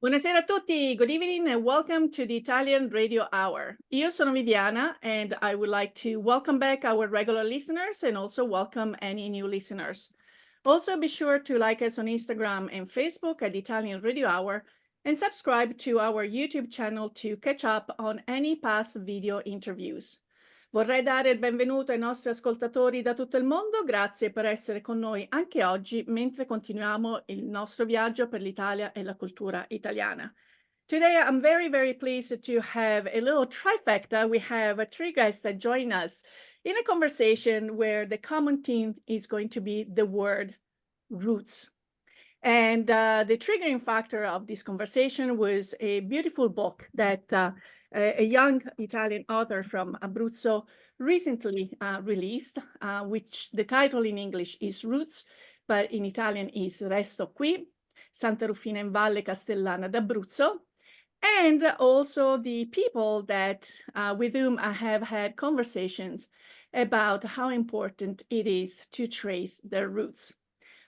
Buonasera a tutti, good evening and welcome to the Italian Radio Hour. Io sono Viviana and I would like to welcome back our regular listeners and also welcome any new listeners. Also be sure to like us on Instagram and Facebook at Italian Radio Hour and subscribe to our YouTube channel to catch up on any past video interviews. Vorrei dare il benvenuto ai nostri ascoltatori da tutto il mondo, grazie per essere con noi anche oggi mentre continuiamo il nostro viaggio per l'Italia e la cultura italiana. Today I'm very pleased to have a little trifecta. We have three guests that join us in a conversation where the common theme is going to be the word roots. And the triggering factor of this conversation was a beautiful book that a young Italian author from Abruzzo recently released, which the title in English is Roots, but in Italian is Resto Qui, Santa Rufina in Valle Castellana d'Abruzzo, and also the people that with whom I have had conversations about how important it is to trace their roots.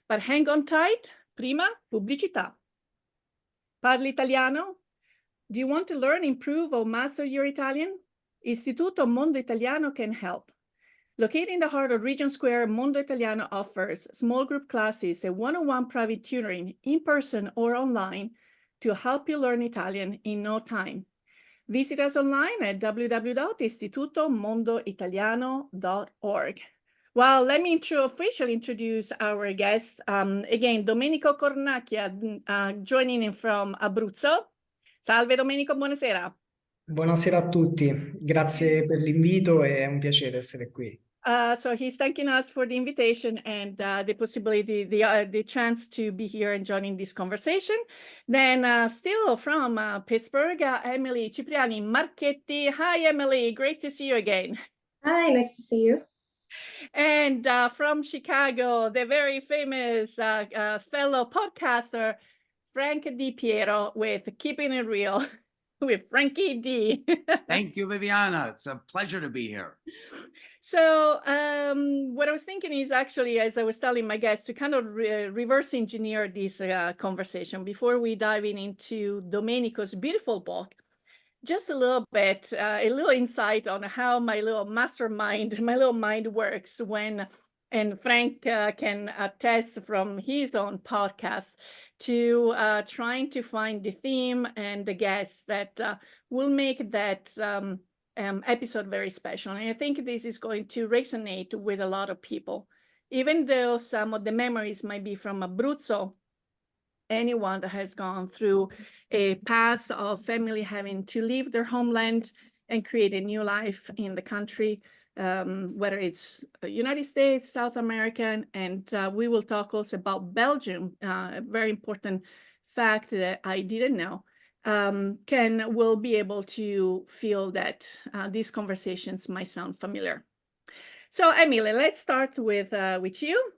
But hang on tight, prima pubblicità. Parli italiano? Do you want to learn, improve, or master your Italian? Istituto Mondo Italiano can help. Located in the heart of Regent Square, Mondo Italiano offers small group classes and one-on-one private tutoring in person or online to help you learn Italian in no time. Visit us online at www.istitutomondoitaliano.org. Well, let me officially introduce our guests. Again, Domenico Cornacchia, joining in from Abruzzo. Salve Domenico, buonasera. Buonasera a tutti, grazie per l'invito, è un piacere essere qui. So he's thanking us for the invitation and the possibility, the chance to be here and joining this conversation. Then still from Pittsburgh, Emily Cipriani Marchetti. Hi, Emily, great to see you again. Hi, nice to see you. And from Chicago, the very famous fellow podcaster, Frankie D. Piero with Keeping It Real with Frankie D. Thank you, Viviana. It's a pleasure to be here. So what I was thinking is actually, as I was telling my guests, to kind of reverse engineer this conversation before we dive into Domenico's beautiful book. Just a little bit, a little insight on how my little mastermind, my little mind works when, and Frank can attest from his own podcast to trying to find the theme and the guests that will make that episode very special. And I think this is going to resonate with a lot of people. Even though some of the memories might be from Abruzzo, anyone that has gone through a past of family having to leave their homeland and create a new life in the country, whether it's United States, South American, and we will talk also about Belgium, a very important fact that I didn't know, will be able to feel that these conversations might sound familiar. So Emily, let's start with you.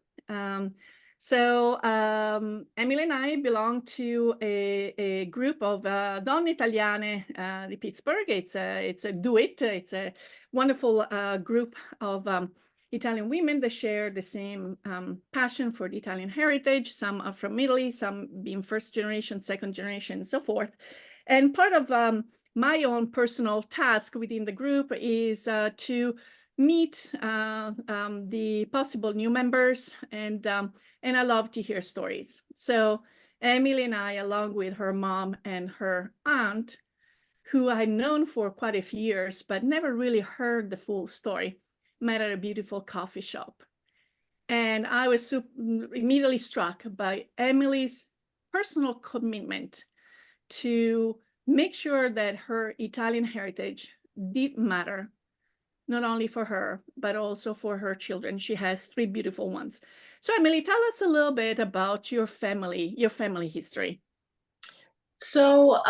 Emily and I belong to a group of Donne Italiane di Pittsburgh. It's a do-it. It's a wonderful group of Italian women that share the same passion for the Italian heritage. Some are from Italy, some being first generation, second generation, and so forth. And part of my own personal task within the group is to meet the possible new members, and I love to hear stories. So Emily and I, along with her mom and her aunt, who I had known for quite a few years, but never really heard the full story, met at a beautiful coffee shop. And I was immediately struck by Emily's personal commitment to make sure that her Italian heritage did matter, not only for her, but also for her children. She has 3 beautiful ones. So Emily, tell us a little bit about your family history. So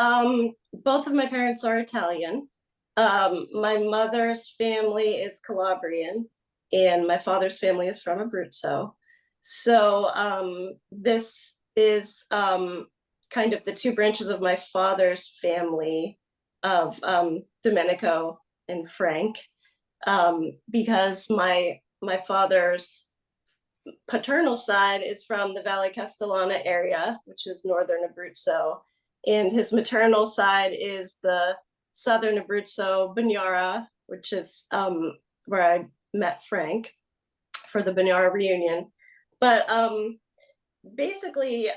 both of my parents are Italian. My mother's family is Calabrian, and my father's family is from Abruzzo. So this is kind of the 2 branches of my father's family of Domenico and Frank. Because my father's paternal side is from the Valle Castellana area, which is northern Abruzzo, and his maternal side is the southern Abruzzo Bugnara, which is where I met Frank for the Bugnara reunion. But basically,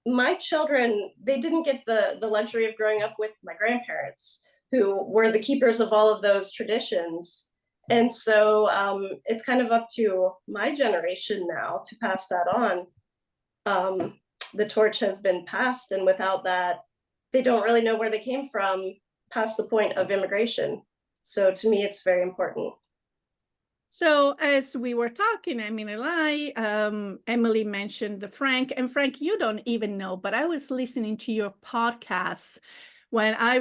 my children, they didn't get the luxury of growing up with my grandparents, who were the keepers of all of those traditions. And so it's kind of up to my generation now to pass that on. The torch has been passed, and without that, they don't really know where they came from past the point of immigration. So to me, it's very important. So as we were talking, Emily and I, Emily mentioned the Frank, and Frank, you don't even know, but I was listening to your podcast when I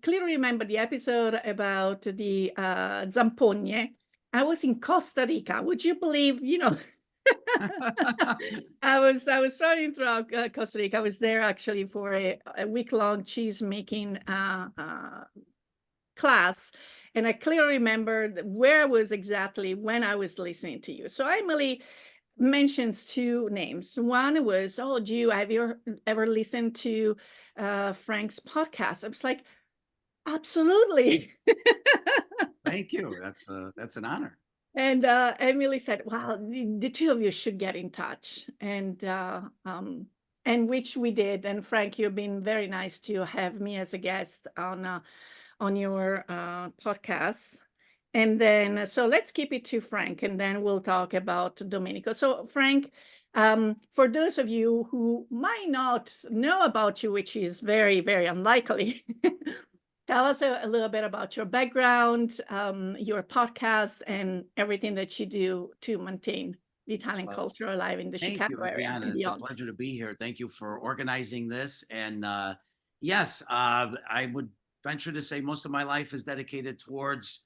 clearly remember the episode about the zampogne. I was in Costa Rica. Would you believe, I was traveling throughout Costa Rica. I was there actually for a week-long cheese making class, and I clearly remember where I was exactly when I was listening to you. So Emily mentions two names. One was, oh, have you ever listened to Frank's podcast? I was like, absolutely. Thank you. That's an honor. And Emily said, well, the two of you should get in touch. And which we did. And Frank, you've been very nice to have me as a guest on your podcast. And then, so let's keep it to Frank, and then we'll talk about Domenico. So Frank, for those of you who might not know about you, which is very, very unlikely, tell us a little bit about your background, your podcast, and everything that you do to maintain the Italian culture alive in the Chicago area and It's beyond. a pleasure to be here. Thank you for organizing this. And yes, I would venture to say most of my life is dedicated towards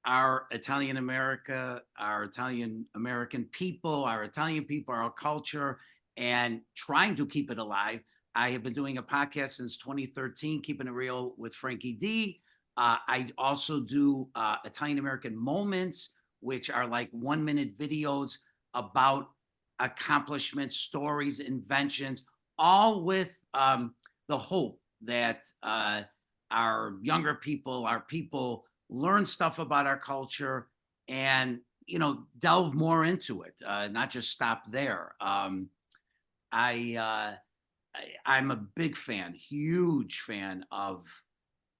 our Italian America, our Italian American people, our Italian people, our culture, and trying to keep it alive. I have been doing a podcast since 2013, Keeping It Real with Frankie D. I also do Italian American Moments, which are like 1-minute videos about accomplishments, stories, inventions, all with the hope that our younger people, our people, learn stuff about our culture and delve more into it, not just stop there. I'm a big fan, huge fan of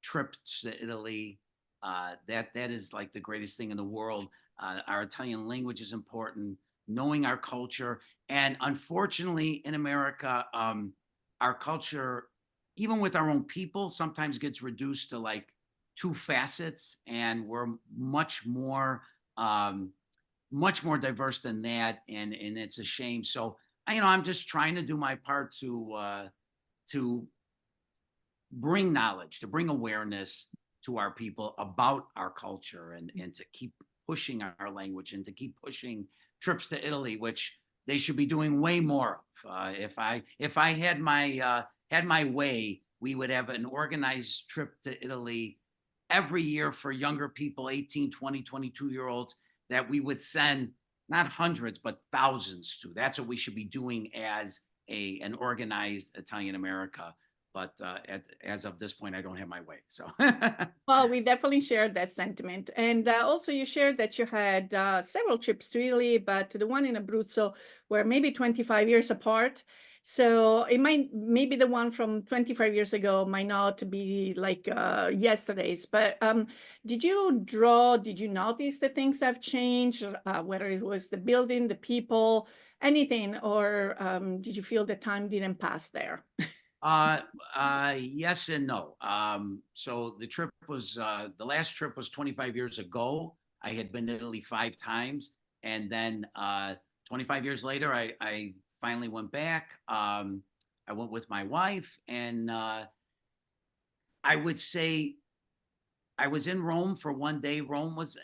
trips to Italy. That is like the greatest thing in the world. Our Italian language is important, knowing our culture. And unfortunately, in America, our culture, even with our own people, sometimes gets reduced to like two facets, and we're much more diverse than that. And it's a shame. So I'm just trying to do my part to bring knowledge, to bring awareness to our people about our culture, and to keep pushing our language, and to keep pushing trips to Italy, which they should be doing way more of. If I had my way, we would have an organized trip to Italy every year for younger people, 18, 20, 22-year-olds, that we would send not hundreds, but thousands to. That's what we should be doing as an organized Italian America. But as of this point, I don't have my way. So, well, we definitely shared that sentiment. And also you shared that you had several trips to Italy, but the one in Abruzzo were maybe 25 years apart. So maybe the one from 25 years ago might not be like yesterday's, but did you notice that things have changed, whether it was the building, the people, anything, or did you feel the time didn't pass there? Yes and no. So the last trip was 25 years ago. I had been to Italy 5 times. And then 25 years later, I finally went back. I went with my wife, and I would say I was in Rome for one day. Rome was,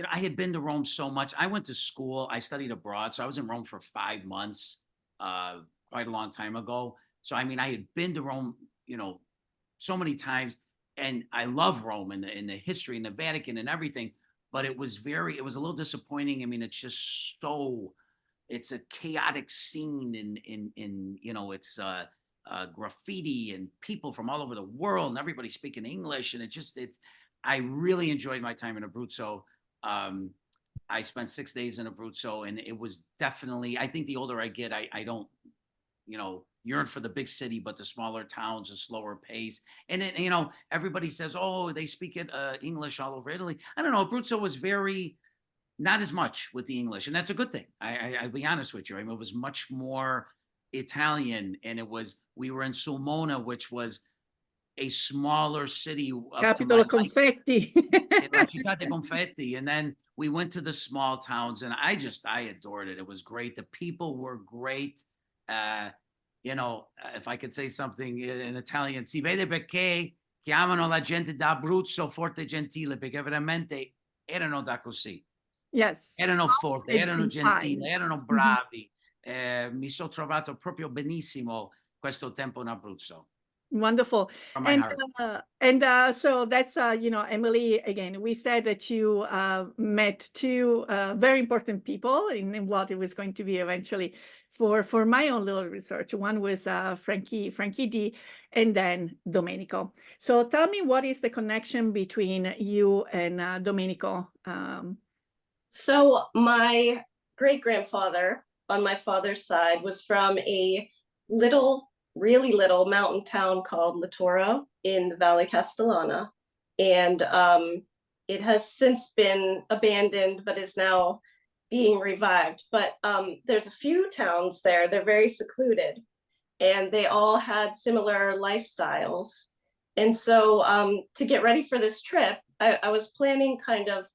I had been to Rome so much. I went to school. I studied abroad. So I was in Rome for 5 months, quite a long time ago. So, I had been to Rome, so many times, and I love Rome and the history and the Vatican and everything, but it was a little disappointing. It's just it's a chaotic scene, and it's graffiti and people from all over the world and everybody speaking English. And I really enjoyed my time in Abruzzo. I spent 6 days in Abruzzo, and it was definitely, I think the older I get, I don't, yearn for the big city, but the smaller towns, a slower pace. And then, everybody says, oh, they speak English all over Italy. I don't know. Abruzzo was not as much with the English, and that's a good thing. I'll be honest with you. I mean, it was much more Italian, and we were in Sulmona, which was a smaller city. Capitolo Confetti. La Città dei Confetti. And then we went to the small towns, and I adored it. It was great. The people were great. If I could say something in Italian, si vede perché chiamano la gente d'Abruzzo forte gentile, perché veramente erano da così. Yes. Erano forti, erano gentili, erano bravi. Mi sono trovato proprio benissimo questo tempo in Abruzzo. Wonderful. From my heart. So that's, Emily, again, we said that you met two very important people in what it was going to be eventually for my own little research. One was Frankie D, and then Domenico. So tell me, what is the connection between you and Domenico? So my great-grandfather on my father's side was from a really little mountain town called Latorre in the Valle Castellana. And it has since been abandoned, but is now being revived. But there's a few towns there. They're very secluded, and they all had similar lifestyles. And so to get ready for this trip, I was planning kind of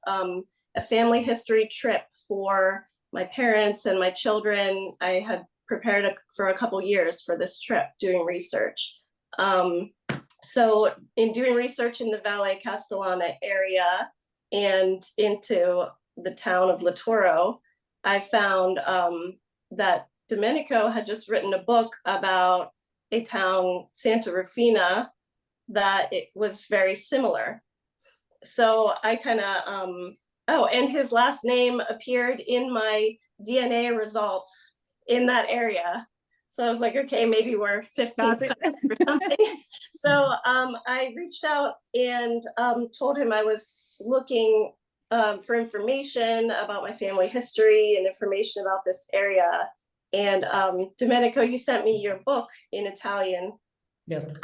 a family history trip for my parents and my children. I had prepared for a couple years for this trip, doing research. So in doing research in the Valle Castellana area and into the town of Latorre, I found that Domenico had just written a book about a town, Santa Rufina, that it was very similar. So I kind of, and his last name appeared in my DNA results in that area. So I was like, okay, maybe we're 15th or something. So I reached out and told him I was looking for information about my family history and information about this area. And Domenico, you sent me your book in Italian. Yes.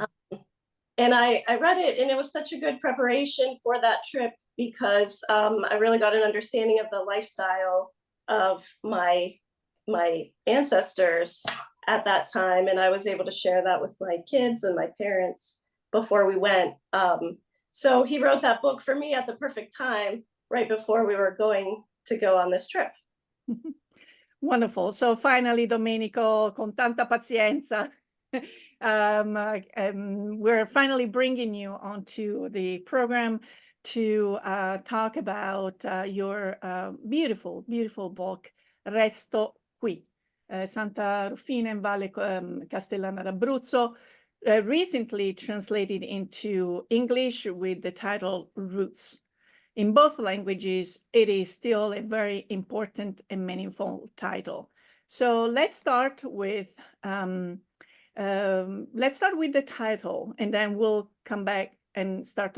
And I read it, and it was such a good preparation for that trip, because I really got an understanding of the lifestyle of my ancestors at that time, and I was able to share that with my kids and my parents before we went. So he wrote that book for me at the perfect time, right before we were going to go on this trip. Wonderful. So finally, Domenico, con tanta pazienza, we're finally bringing you onto the program to talk about your beautiful, beautiful book, Resto Qui, Santa Rufina in Valle Castellana d'Abruzzo, recently translated into English with the title Roots. In both languages, it is still a very important and meaningful title. So let's start with the title, and then we'll come back and start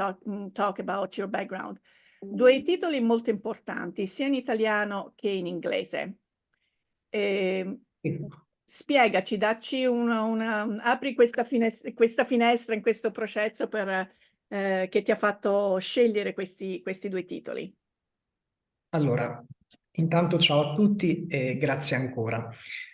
talk about your background. Due titoli molto importanti, sia in italiano che in inglese. Spiegaci, dacci apri questa finestra in questo processo che ti ha fatto scegliere questi due titoli. Allora, intanto ciao a tutti e grazie ancora.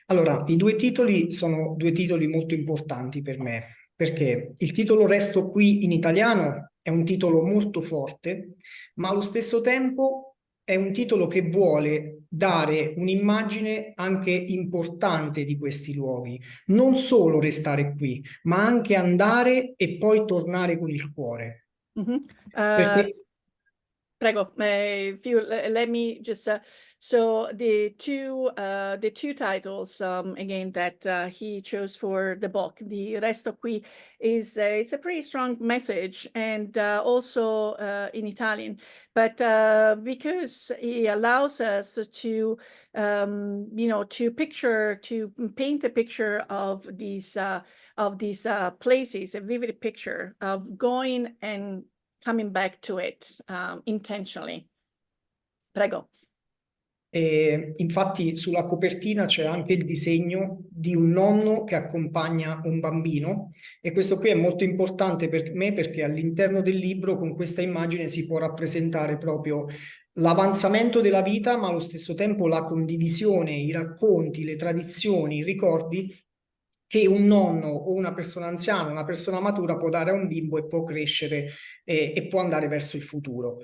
Allora, i due titoli sono due titoli molto importanti per me, perché il titolo Resto Qui in italiano è un titolo molto forte, ma allo stesso tempo è un titolo che vuole dare un'immagine anche importante di questi luoghi, non solo restare qui, ma anche andare e poi tornare con il cuore. Mm-hmm. Perché... Prego, let me just So the two titles, again, that he chose for the book, the Resto Qui, is it's a pretty strong message, and also in Italian. But because he allows us to, to paint a picture of these places, a vivid picture of going and coming back to it intentionally. Prego. E infatti sulla copertina c'è anche il disegno di un nonno che accompagna un bambino, e questo qui è molto importante per me perché all'interno del libro con questa immagine si può rappresentare proprio l'avanzamento della vita, ma allo stesso tempo la condivisione, i racconti, le tradizioni, i ricordi che un nonno o una persona anziana, una persona matura può dare a un bimbo e può crescere e può andare verso il futuro.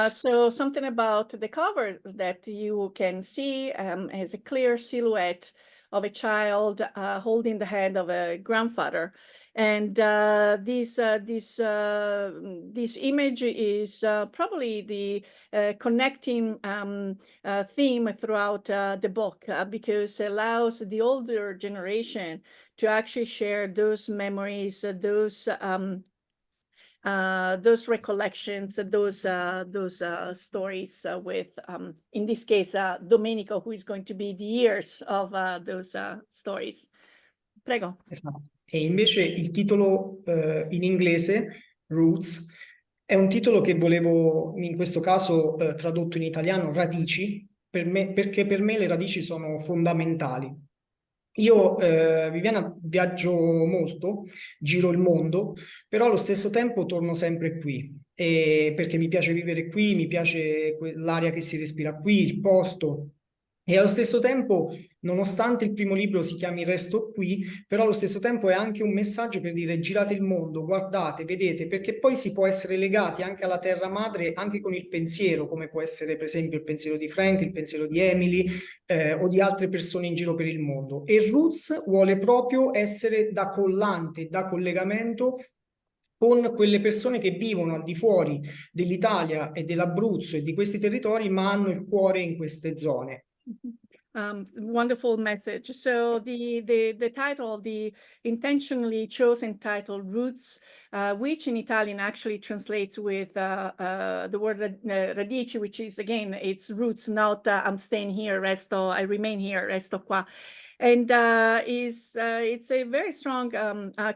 So something about the cover that you can see as a clear silhouette of a child holding the hand of a grandfather. And this image is probably the connecting theme throughout the book, because it allows the older generation to actually share those memories, those recollections, those stories with, in this case, Domenico, who is going to be the ears of those stories. Prego. Esatto. E invece il titolo in inglese, Roots, è un titolo che volevo in questo caso tradotto in italiano, Radici, perché per me le radici sono fondamentali. Io, Viviana, viaggio molto, giro il mondo, però allo stesso tempo torno sempre qui, perché mi piace vivere qui, mi piace l'aria che si respira qui, il posto. E allo stesso tempo, nonostante il primo libro si chiami Resto Qui, però allo stesso tempo è anche un messaggio per dire girate il mondo, guardate, vedete, perché poi si può essere legati anche alla terra madre, anche con il pensiero, come può essere per esempio il pensiero di Frank, il pensiero di Emily o di altre persone in giro per il mondo. E Roots vuole proprio essere da collante, da collegamento con quelle persone che vivono al di fuori dell'Italia e dell'Abruzzo e di questi territori, ma hanno il cuore in queste zone. Wonderful message. So the title, the intentionally chosen title, Roots, which in Italian actually translates with the word radici, which is, again, it's roots, not I'm staying here, resto, I remain here, resto qua. And it's a very strong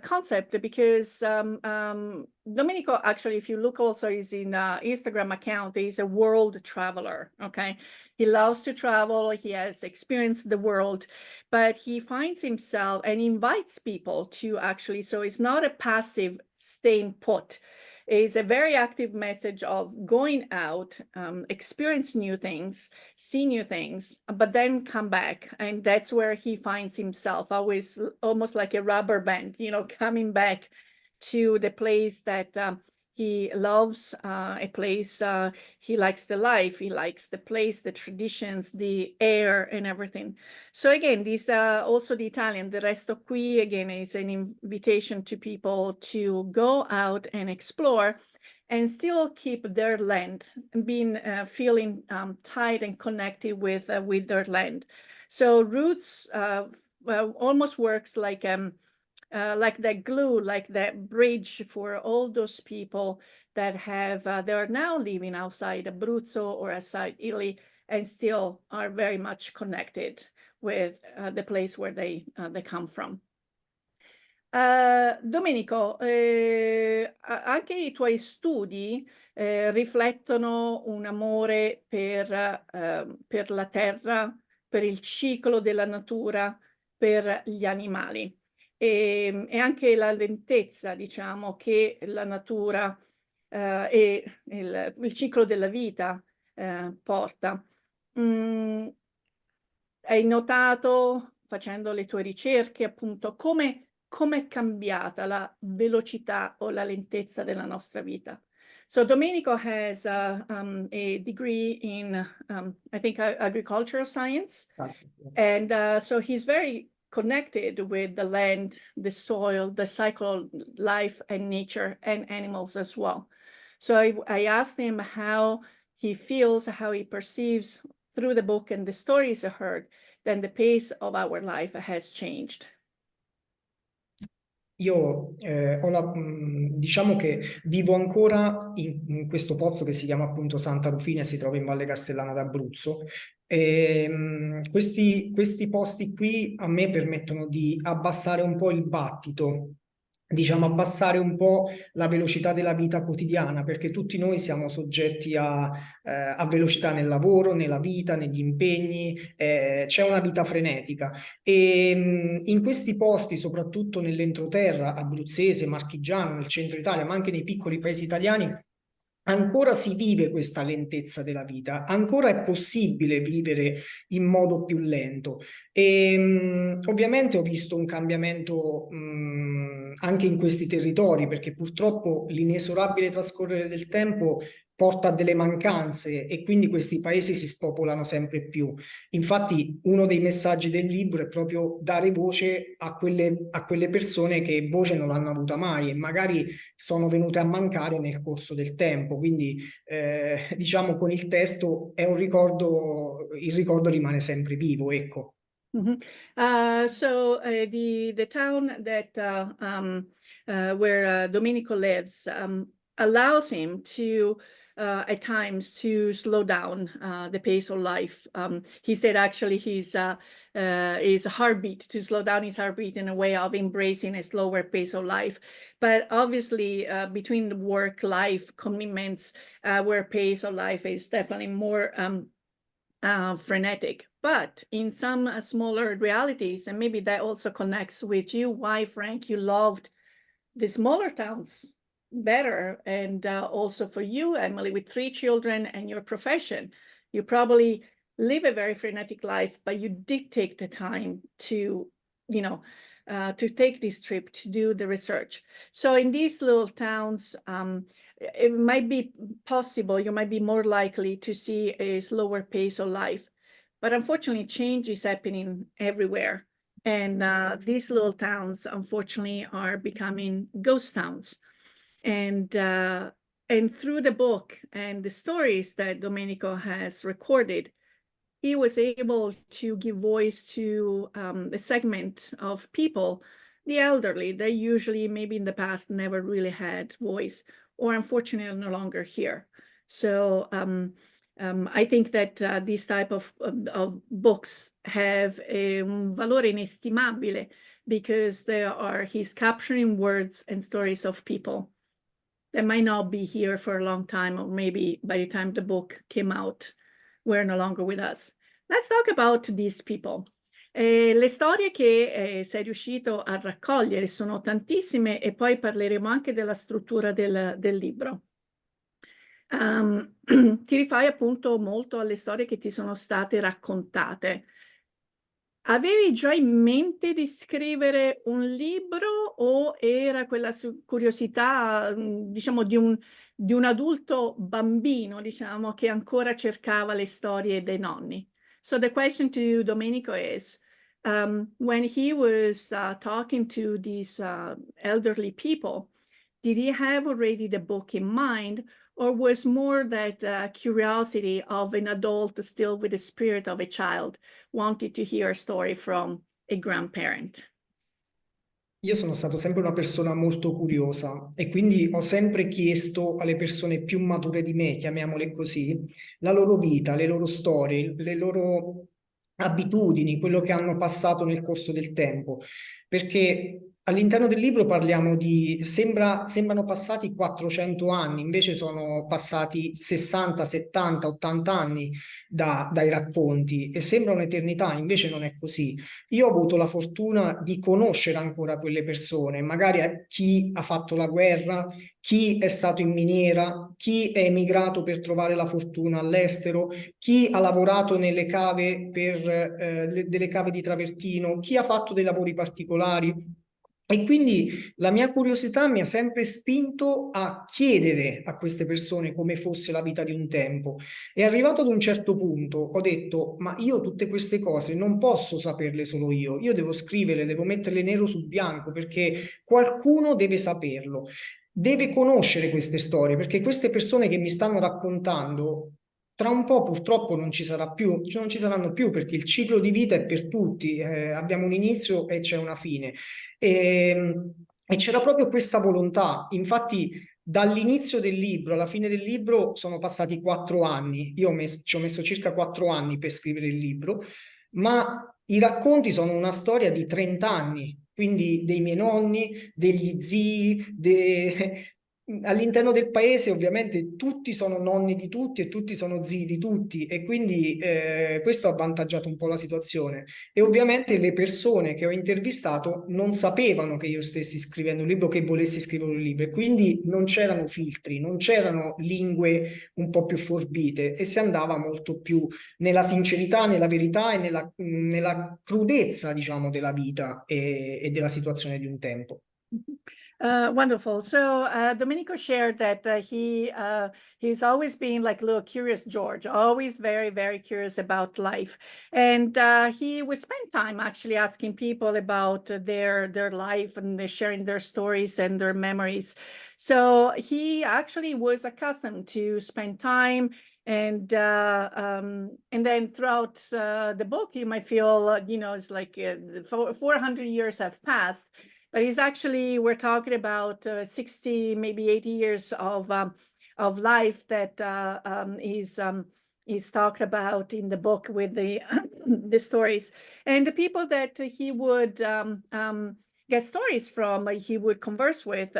concept, because Domenico, actually, if you look also his Instagram account, he's a world traveler, okay? He loves to travel, he has experienced the world, but he finds himself and invites people to actually, so it's not a passive staying put. It's a very active message of going out, experience new things, see new things, but then come back. And that's where he finds himself, always almost like a rubber band, coming back to the place that he loves, a place, he likes the life, he likes the place, the traditions, the air, and everything. So again, this also the Italian, the Resto Qui, again, is an invitation to people to go out and explore and still keep their land, being feeling tied and connected with their land. So Roots almost works like that glue, like that bridge for all those people that have, they are now living outside Abruzzo or outside Italy and still are very much connected with the place where they come from. Domenico, anche i tuoi studi riflettono un amore per la terra, per il ciclo della natura, per gli animali. E anche la lentezza, diciamo, che la natura e il ciclo della vita porta. Hai notato, facendo le tue ricerche, appunto, come è cambiata la velocità o la lentezza della nostra vita? So Domenico has a degree in, I think, agricultural science. Yes. And so he's very connected with the land, the soil, the cycle of life and nature and animals as well. So I asked him how he feels, how he perceives through the book and the stories heard, then the pace of our life has changed. Io diciamo che vivo ancora in questo posto che si chiama appunto Santa Rufina e si trova in Valle Castellana d'Abruzzo. Questi posti qui a me permettono di abbassare un po' il battito, diciamo abbassare un po' la velocità della vita quotidiana, perché tutti noi siamo soggetti a velocità nel lavoro, nella vita, negli impegni, c'è una vita frenetica. E in questi posti, soprattutto nell'entroterra abruzzese, marchigiano, nel centro Italia, ma anche nei piccoli paesi italiani, ancora si vive questa lentezza della vita, ancora è possibile vivere in modo più lento. E ovviamente ho visto un cambiamento anche in questi territori, perché purtroppo l'inesorabile trascorrere del tempo porta a delle mancanze e quindi questi paesi si spopolano sempre più. Infatti, uno dei messaggi del libro è proprio dare voce a quelle persone che voce non l'hanno avuta mai e magari sono venute a mancare nel corso del tempo. Quindi, diciamo, con il testo è un ricordo, il ricordo rimane sempre vivo, ecco. So the town that where Domenico lives allows him to at times to slow down the pace of life. He said actually his heartbeat, to slow down his heartbeat in a way of embracing a slower pace of life. But obviously between the work-life commitments, where pace of life is definitely more frenetic. But in some smaller realities, and maybe that also connects with you, why, Frank, you loved the smaller towns better. And also for you, Emily, with 3 children and your profession, you probably live a very frenetic life, but you did take the time to, you know, to take this trip to do the research. So in these little towns, it might be possible, you might be more likely to see a slower pace of life. But unfortunately, change is happening everywhere. And these little towns, unfortunately, are becoming ghost towns. And through the book and the stories that Domenico has recorded, he was able to give voice to a segment of people, the elderly, that usually maybe in the past never really had voice, or unfortunately are no longer here. So I think that these type of books have a valore inestimabile because he's capturing words and stories of people that might not be here for a long time, or maybe by the time the book came out, were no longer with us. Let's talk about these people. Le storie che sei riuscito a raccogliere sono tantissime e poi parleremo anche della struttura del libro. Ti rifai appunto molto alle storie che ti sono state raccontate. Avevi già in mente di scrivere un libro o era quella curiosità, diciamo, di un adulto bambino, diciamo, che ancora cercava le storie dei nonni? So the question to Domenico is, when he was talking to these elderly people, did he have already the book in mind, or was more that curiosity of an adult still with the spirit of a child, wanted to hear a story from a grandparent? Io sono stato sempre una persona molto curiosa e quindi ho sempre chiesto alle persone più mature di me, chiamiamole così, la loro vita, le loro storie, le loro abitudini, quello che hanno passato nel corso del tempo, perché all'interno del libro parliamo sembrano passati 400 anni, invece sono passati 60, 70, 80 anni dai racconti e sembra un'eternità, invece non è così. Io ho avuto la fortuna di conoscere ancora quelle persone, magari chi ha fatto la guerra, chi è stato in miniera, chi è emigrato per trovare la fortuna all'estero, chi ha lavorato nelle cave delle cave di travertino, chi ha fatto dei lavori particolari. E quindi la mia curiosità mi ha sempre spinto a chiedere a queste persone come fosse la vita di un tempo. E arrivato ad un certo punto ho detto, ma io tutte queste cose non posso saperle solo io devo scriverle, devo metterle nero su bianco perché qualcuno deve saperlo, deve conoscere queste storie, perché queste persone che mi stanno raccontando tra un po' purtroppo non ci sarà più, non ci saranno più, perché il ciclo di vita è per tutti, abbiamo un inizio e c'è una fine. E c'era proprio questa volontà. Infatti, dall'inizio del libro alla fine del libro sono passati 4 anni. Ci ho messo circa 4 anni per scrivere il libro, ma i racconti sono una storia di 30 anni, quindi dei miei nonni, degli zii, all'interno del paese ovviamente tutti sono nonni di tutti e tutti sono zii di tutti, e quindi questo ha avvantaggiato un po' la situazione. E ovviamente le persone che ho intervistato non sapevano che io stessi scrivendo un libro, che volessi scrivere un libro, e quindi non c'erano filtri, non c'erano lingue un po' più forbite, e si andava molto più nella sincerità, nella verità e nella crudezza, diciamo, della vita e della situazione di un tempo. Wonderful. So Domenico shared that he's always been like a little curious George, always very, very curious about life. And he would spend time actually asking people about their life, and they're sharing their stories and their memories. So he actually was accustomed to spend time. And then throughout the book, you might feel, it's like 400 years have passed. But it's actually, we're talking about 60, maybe 80 years of life that is talked about in the book with the the stories. And the people that he would get stories from, he would converse with,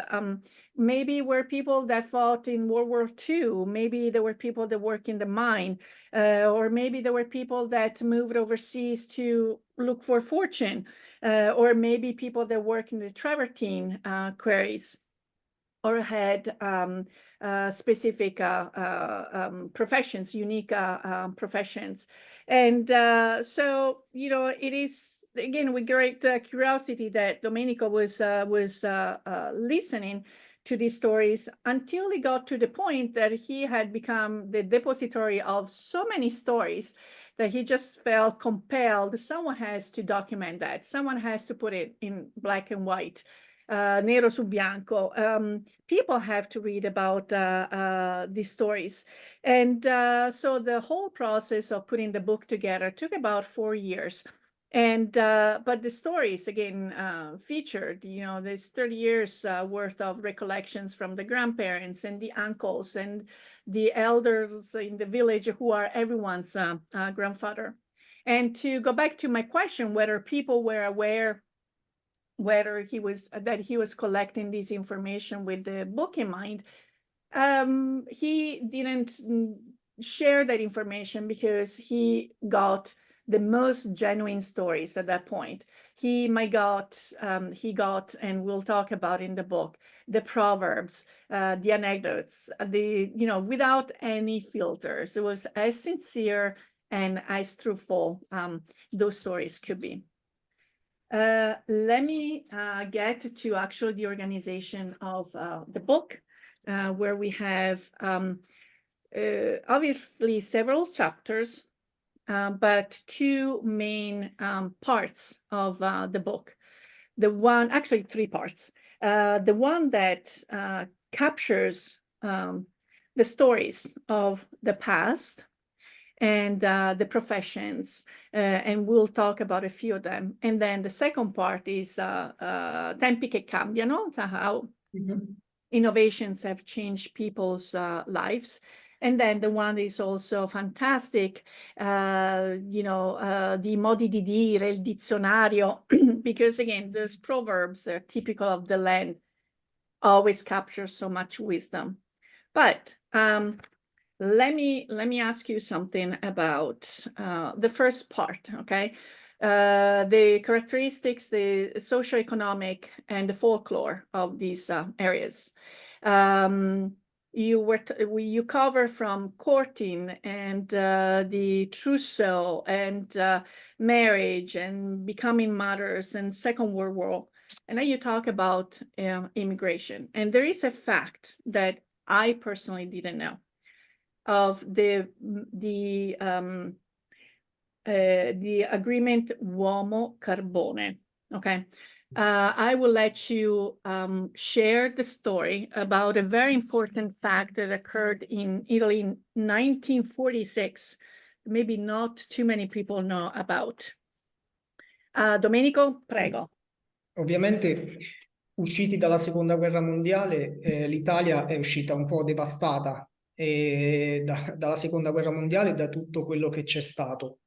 maybe were people that fought in World War II. Maybe there were people that work in the mine, or maybe there were people that moved overseas to look for fortune. Or maybe people that work in the travertine quarries, or had specific professions, unique professions. And so, it is, again, with great curiosity that Domenico was listening to these stories, until he got to the point that he had become the depository of so many stories that he just felt compelled. Someone has to document that. Someone has to put it in black and white, nero su bianco. People have to read about these stories. And so the whole process of putting the book together took about 4 years. And but the stories, again, featured, there's 30 years worth of recollections from the grandparents and the uncles and the elders in the village, who are everyone's grandfather. And to go back to my question, whether people were aware whether he was collecting this information with the book in mind, he didn't share that information because he got the most genuine stories at that point. He got, and we'll talk about in the book, the proverbs, the anecdotes, without any filters. It was as sincere and as truthful those stories could be. Let me get to actually the organization of the book, where we have obviously several chapters, but two main parts of the book. Actually 3 parts. The one that captures the stories of the past and the professions, and we'll talk about a few of them. And then the second part is tempi che cambiano, so how innovations have changed people's lives. And then the one is also fantastic, the modi di dire, il dizionario, because again, those proverbs are typical of the land, always capture so much wisdom. But let me ask you something about the first part, okay? The characteristics, the socioeconomic and the folklore of these areas. You cover from courting and the trousseau and marriage and becoming mothers and Second World War. And then you talk about immigration. And there is a fact that I personally didn't know, of the agreement Uomo Carbone, okay? I will let you share the story about a very important fact that occurred in Italy in 1946. Maybe not too many people know about. Domenico, prego. Ovviamente, usciti dalla seconda guerra mondiale, l'Italia è uscita un po' devastata dalla seconda guerra mondiale e da tutto quello che c'è stato.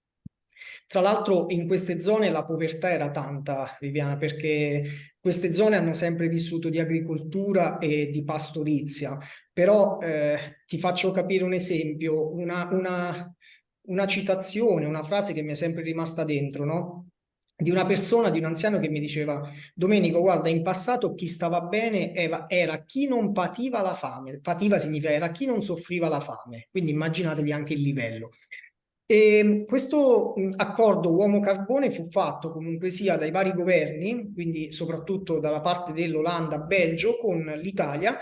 Tra l'altro in queste zone la povertà era tanta, Viviana, perché queste zone hanno sempre vissuto di agricoltura e di pastorizia, però ti faccio capire un esempio, una citazione, una frase che mi è sempre rimasta dentro, no? Di una persona, di un anziano che mi diceva: Domenico, guarda, in passato chi stava bene era chi non pativa la fame. Pativa significa era chi non soffriva la fame, quindi immaginatevi anche il livello. E questo accordo uomo-carbone fu fatto comunque sia dai vari governi, quindi soprattutto dalla parte dell'Olanda, Belgio, con l'Italia,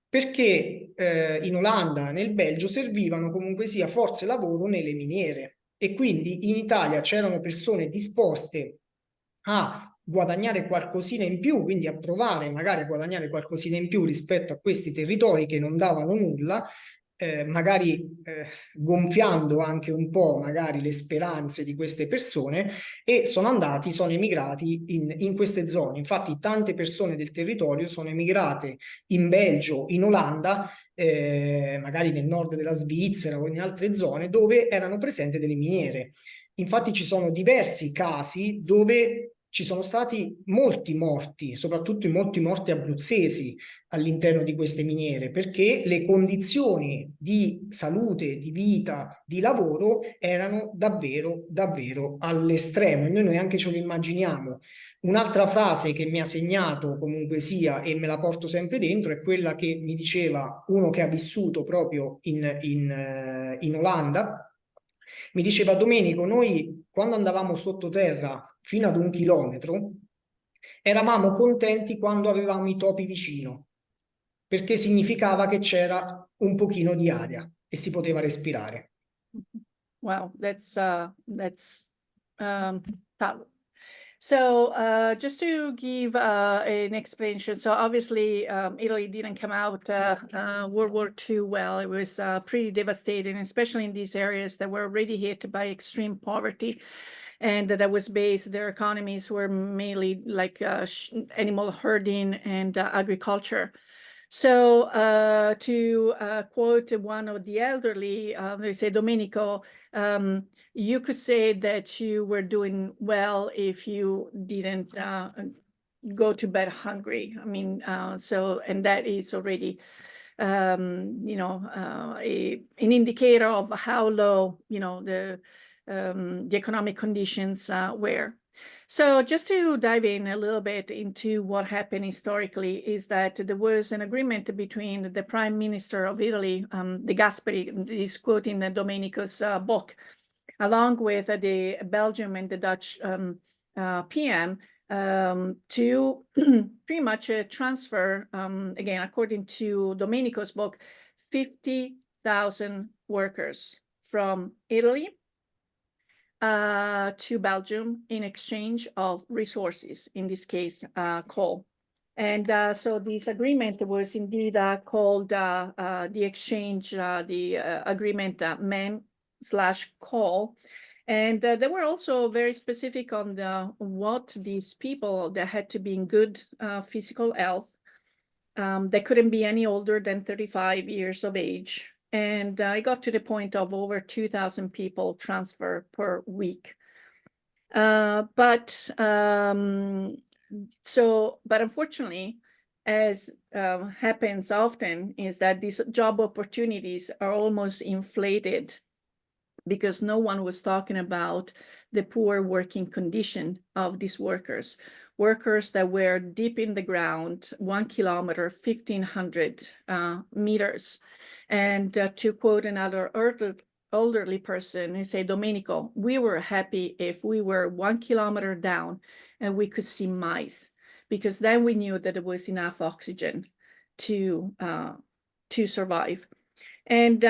perché in Olanda e nel Belgio servivano comunque sia forze lavoro nelle miniere e quindi in Italia c'erano persone disposte a guadagnare qualcosina in più, quindi a provare magari a guadagnare qualcosina in più rispetto a questi territori che non davano nulla, magari gonfiando anche un po' magari le speranze di queste persone, e sono emigrati in queste zone. Infatti tante persone del territorio sono emigrate in Belgio, in Olanda, magari nel nord della Svizzera o in altre zone dove erano presenti delle miniere. Infatti ci sono diversi casi dove ci sono stati molti morti, soprattutto molti morti abruzzesi all'interno di queste miniere, perché le condizioni di salute, di vita, di lavoro erano davvero, davvero all'estremo e noi neanche ce lo immaginiamo. Un'altra frase che mi ha segnato comunque sia e me la porto sempre dentro è quella che mi diceva uno che ha vissuto proprio in Olanda. Mi diceva: Domenico, noi quando andavamo sottoterra fino ad 1 chilometro eravamo contenti quando avevamo i topi vicino, perché significava che c'era un pochino di aria e si poteva respirare. Wow, that's tough. So just to give an explanation, so obviously Italy didn't come out World War II well. It was pretty devastating, especially in these areas that were already hit by extreme poverty. And that was based, their economies were mainly like animal herding and agriculture. So to quote one of the elderly, they say, Domenico, you could say that you were doing well if you didn't go to bed hungry. I mean, and that is already, you know, an indicator of how low, you know, the economic conditions were. So just to dive in a little bit into what happened historically is that there was an agreement between the Prime Minister of Italy, De Gasperi, is quoting Domenico's book, along with the Belgium and the Dutch PM, to pretty much transfer, again, according to Domenico's book, 50,000 workers from Italy to Belgium in exchange of resources, in this case, coal. And so this agreement was indeed called the exchange, the agreement man/coal. And they were also very specific on what these people that had to be in good physical health. They couldn't be any older than 35 years of age. And I got to the point of over 2,000 people transfer per week. But unfortunately, as happens often, is that these job opportunities are almost inflated because no one was talking about the poor working condition of these workers that were deep in the ground, 1 kilometer, 1,500 meters. And to quote another elderly person, he said, Domenico, we were happy if we were 1 kilometer down and we could see mice, because then we knew that there was enough oxygen to survive. And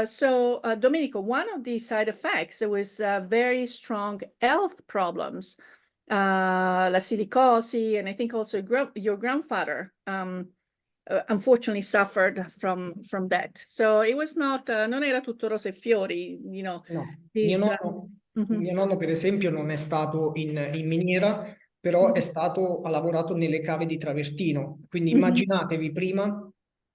so, Domenico, one of the side effects, there was very strong health problems la silicosi, and I think also your grandfather unfortunately suffered from that. So it was not, non era tutto rose e fiori, you know. No, This, mio nonno per esempio non è stato in miniera, però ha lavorato nelle cave di travertino. Quindi immaginatevi prima,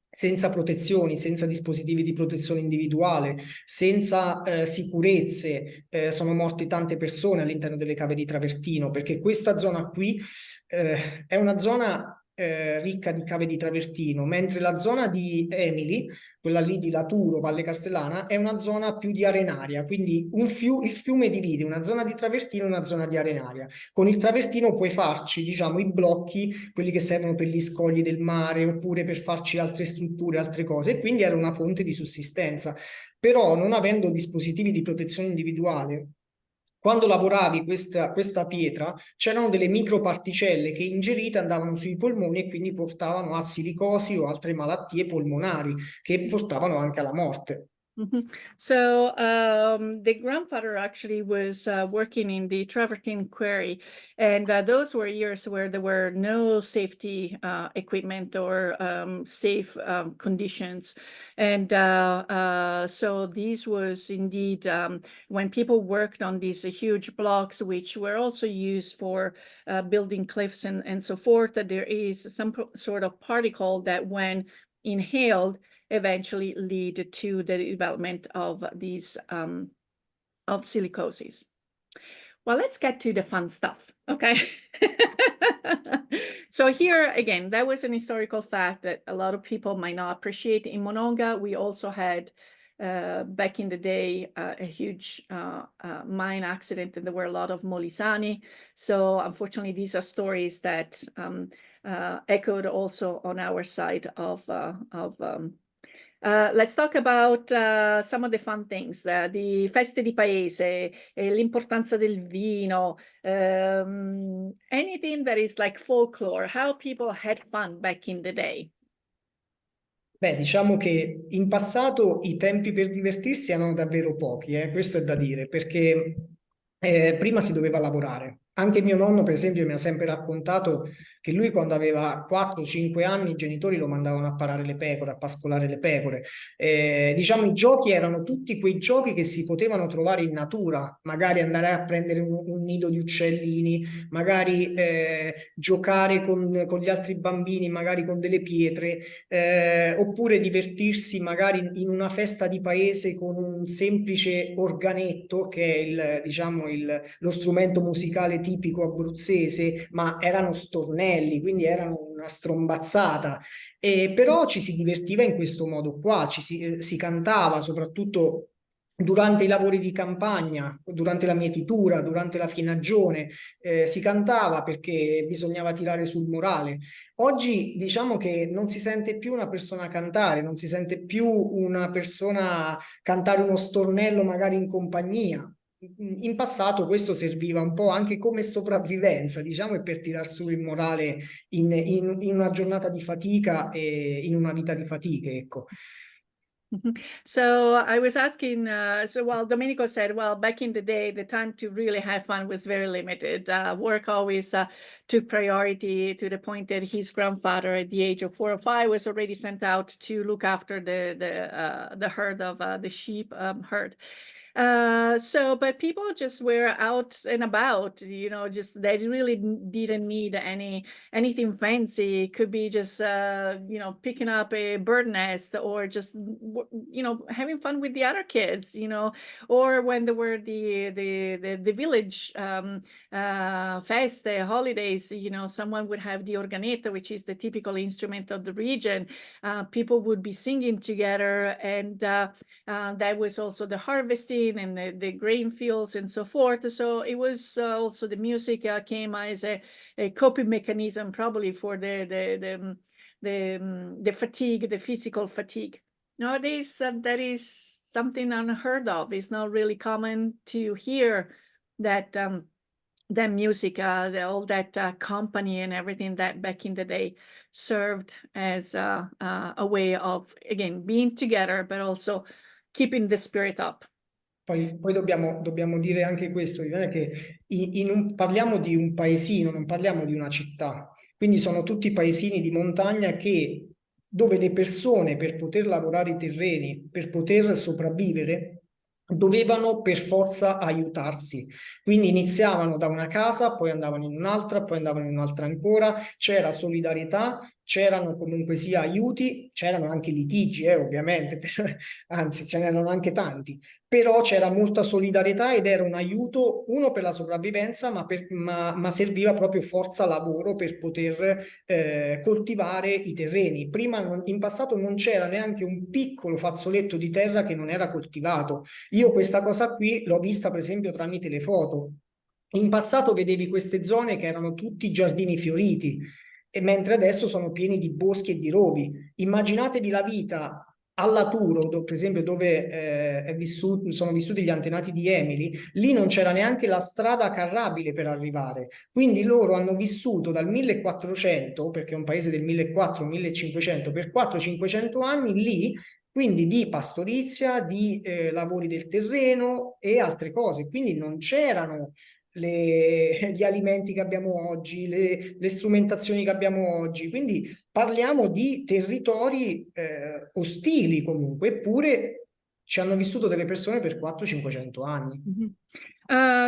senza protezioni, senza dispositivi di protezione individuale, senza sicurezze, sono morte tante persone all'interno delle cave di travertino, perché questa zona qui è una zona ricca di cave di travertino, mentre la zona di Emily, quella lì di Laturo, Valle Castellana, è una zona più di arenaria, quindi il fiume divide una zona di travertino e una zona di arenaria. Con il travertino puoi farci, diciamo, i blocchi, quelli che servono per gli scogli del mare oppure per farci altre strutture, altre cose, e quindi era una fonte di sussistenza. Però non avendo dispositivi di protezione individuale, quando lavoravi questa pietra, c'erano delle microparticelle che ingerite andavano sui polmoni e quindi portavano a silicosi o altre malattie polmonari che portavano anche alla morte. So the grandfather actually was working in the travertine quarry, and those were years where there were no safety equipment or safe conditions. And so this was indeed when people worked on these huge blocks, which were also used for building cliffs and so forth, that there is some sort of particle that when inhaled eventually lead to the development of these of silicosis. Well, let's get to the fun stuff, okay? So here again, that was an historical fact that a lot of people might not appreciate. In Monongah, we also had back in the day a huge mine accident, and there were a lot of molisani. So unfortunately, these are stories that echoed also on our side of let's talk about some of the fun things, the feste di paese, l'importanza del vino, anything that is like folklore, how people had fun back in the day. Beh, diciamo che in passato i tempi per divertirsi erano davvero pochi, questo è da dire, perché prima si doveva lavorare. Anche mio nonno, per esempio, mi ha sempre raccontato che lui quando aveva 4-5 anni i genitori lo mandavano a parare le pecore, a pascolare le pecore. Diciamo, i giochi erano tutti quei giochi che si potevano trovare in natura, magari andare a prendere un nido di uccellini, magari giocare con gli altri bambini, magari con delle pietre, oppure divertirsi magari in una festa di paese con un semplice organetto, che è diciamo, lo strumento musicale tipico abruzzese, ma erano stornelli, quindi erano una strombazzata. Però ci si divertiva in questo modo qua, si cantava soprattutto durante i lavori di campagna, durante la mietitura, durante la finaggione, si cantava perché bisognava tirare sul morale. Oggi diciamo che non si sente più una persona cantare, non si sente più una persona cantare uno stornello magari in compagnia. In passato questo serviva un po' anche come sopravvivenza, diciamo, e per tirar su il morale in una giornata di fatica e in una vita di fatiche, ecco. So I was asking, well, Domenico said, well, back in the day, the time to really have fun was very limited. Work always took priority to the point that his grandfather at the age of 4 or 5 was already sent out to look after the herd of the sheep herd. But people just were out and about, you know, just they really didn't need anything fancy. It could be just, you know, picking up a bird nest or just, you know, having fun with the other kids, you know, or when there were the village feste, holidays, you know, someone would have the organetta, which is the typical instrument of the region. People would be singing together, and that was also the harvesting and the grain fields and so forth. So it was also the music came as a coping mechanism, probably for the fatigue, the physical fatigue. Nowadays, that is something unheard of. It's not really common to hear that that music, all that company and everything that back in the day served as a way of, again, being together, but also keeping the spirit up. Poi dobbiamo dire anche questo, che parliamo di un paesino, non parliamo di una città. Quindi sono tutti paesini di montagna dove le persone per poter lavorare i terreni, per poter sopravvivere, dovevano per forza aiutarsi. Quindi iniziavano da una casa, poi andavano in un'altra, poi andavano in un'altra ancora, c'era solidarietà, c'erano comunque sia aiuti, c'erano anche litigi, ovviamente, anzi ce n'erano anche tanti, però c'era molta solidarietà ed era un aiuto, uno per la sopravvivenza, ma serviva proprio forza lavoro per poter coltivare i terreni. Prima, in passato, non c'era neanche un piccolo fazzoletto di terra che non era coltivato. Io questa cosa qui l'ho vista per esempio tramite le foto. In passato vedevi queste zone che erano tutti giardini fioriti, mentre adesso sono pieni di boschi e di rovi. Immaginatevi la vita a Laturo, per esempio, dove sono vissuti gli antenati di Emily, lì non c'era neanche la strada carrabile per arrivare. Quindi loro hanno vissuto dal 1400, perché è un paese del 1400-1500, per 400-500 anni lì, quindi di pastorizia, di lavori del terreno e altre cose. Quindi non c'erano gli alimenti che abbiamo oggi, le strumentazioni che abbiamo oggi. Quindi parliamo di territori ostili comunque, eppure ci hanno vissuto delle persone per 400-500 anni.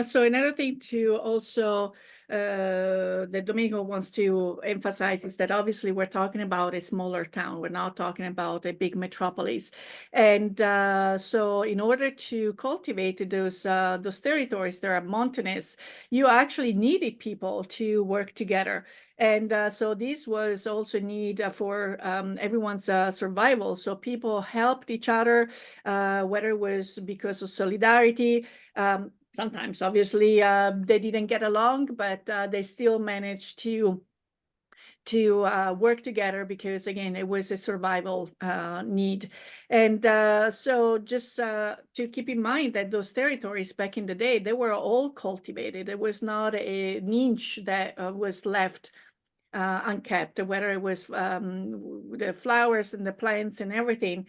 So another thing to also that Domenico wants to emphasize is that obviously we're talking about a smaller town. We're not talking about a big metropolis. And so in order to cultivate those territories that are mountainous, you actually needed people to work together. And so this was also a need for everyone's survival. So people helped each other, whether it was because of solidarity. Sometimes, obviously, they didn't get along, but they still managed to work together because, again, it was a survival need. And so just to keep in mind that those territories back in the day, they were all cultivated. It was not a niche that was left unkept, whether it was the flowers and the plants and everything.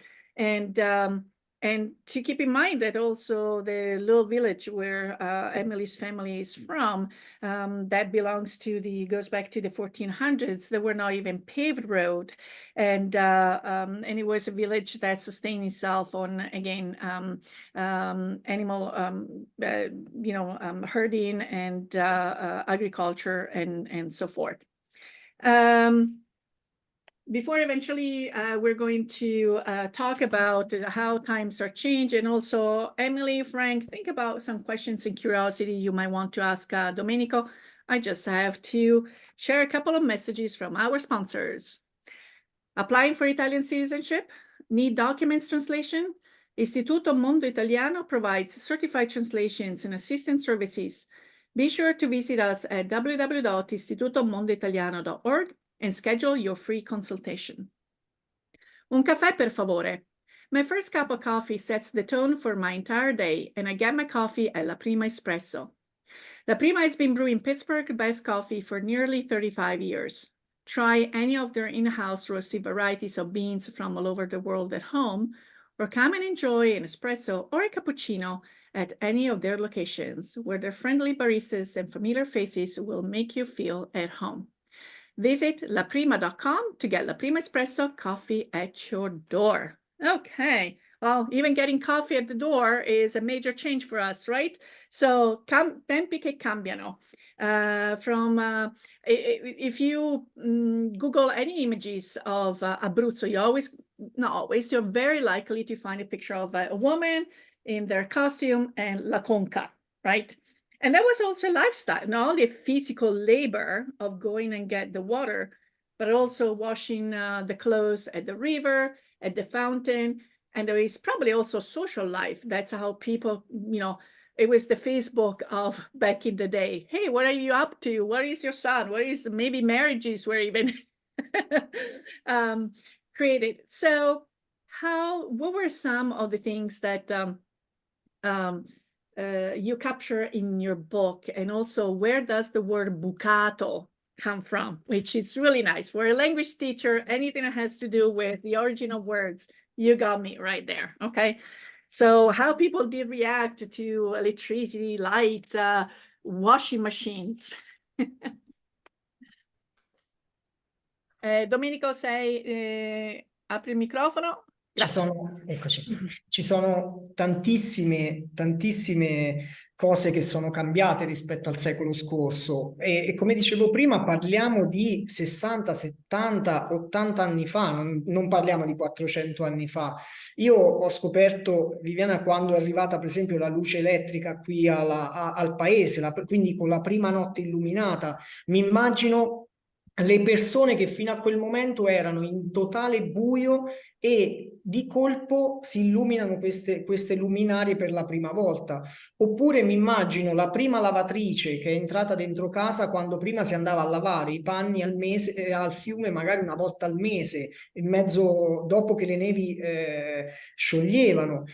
And to keep in mind that also the little village where Emily's family is from, that goes back to the 1400s. There were not even paved road, and it was a village that sustained itself on, again, animal, herding and agriculture and so forth. Before eventually we're going to talk about how times are changed, and also Emily, Frank, think about some questions and curiosity you might want to ask Domenico. I just have to share a couple of messages from our sponsors. Applying for Italian citizenship? Need documents translation? Istituto Mondo Italiano provides certified translations and assistance services. Be sure to visit us at www.istitutomondoitaliano.org and schedule your free consultation. Un caffè, per favore. My first cup of coffee sets the tone for my entire day, and I get my coffee at La Prima Espresso. La Prima has been brewing Pittsburgh's best coffee for nearly 35 years. Try any of their in-house roasted varieties of beans from all over the world at home, or come and enjoy an espresso or a cappuccino at any of their locations, where their friendly baristas and familiar faces will make you feel at home. Visit laprima.com to get La Prima Espresso coffee at your door. Okay, well, even getting coffee at the door is a major change for us, right? So, tempi che cambiano. If you Google any images of Abruzzo, you're very likely to find a picture of a woman in their costume and la conca, right? And that was also a lifestyle, not only physical labor of going and get the water, but also washing the clothes at the river, at the fountain. And there is probably also social life. That's how people, it was the Facebook of back in the day. Hey, what are you up to? What is your son? What is, maybe marriages were even created. So what were some of the things that you capture in your book, and also where does the word bucato come from, which is really nice. For a language teacher, anything that has to do with the origin of words, you got me right there, okay? So how people did react to electricity, light, washing machines. Domenico, apri il microfono? Ci sono tantissime cose che sono cambiate rispetto al secolo scorso e come dicevo prima parliamo di 60, 70, 80 anni fa, non parliamo di 400 anni fa. Io ho scoperto, Viviana, quando è arrivata per esempio la luce elettrica qui al paese, quindi con la prima notte illuminata, mi immagino le persone che fino a quel momento erano in totale buio e di colpo si illuminano queste luminarie per la prima volta. Oppure mi immagino la prima lavatrice che è entrata dentro casa quando prima si andava a lavare i panni al mese, al fiume magari una volta al mese, in mezzo dopo che le nevi scioglievano.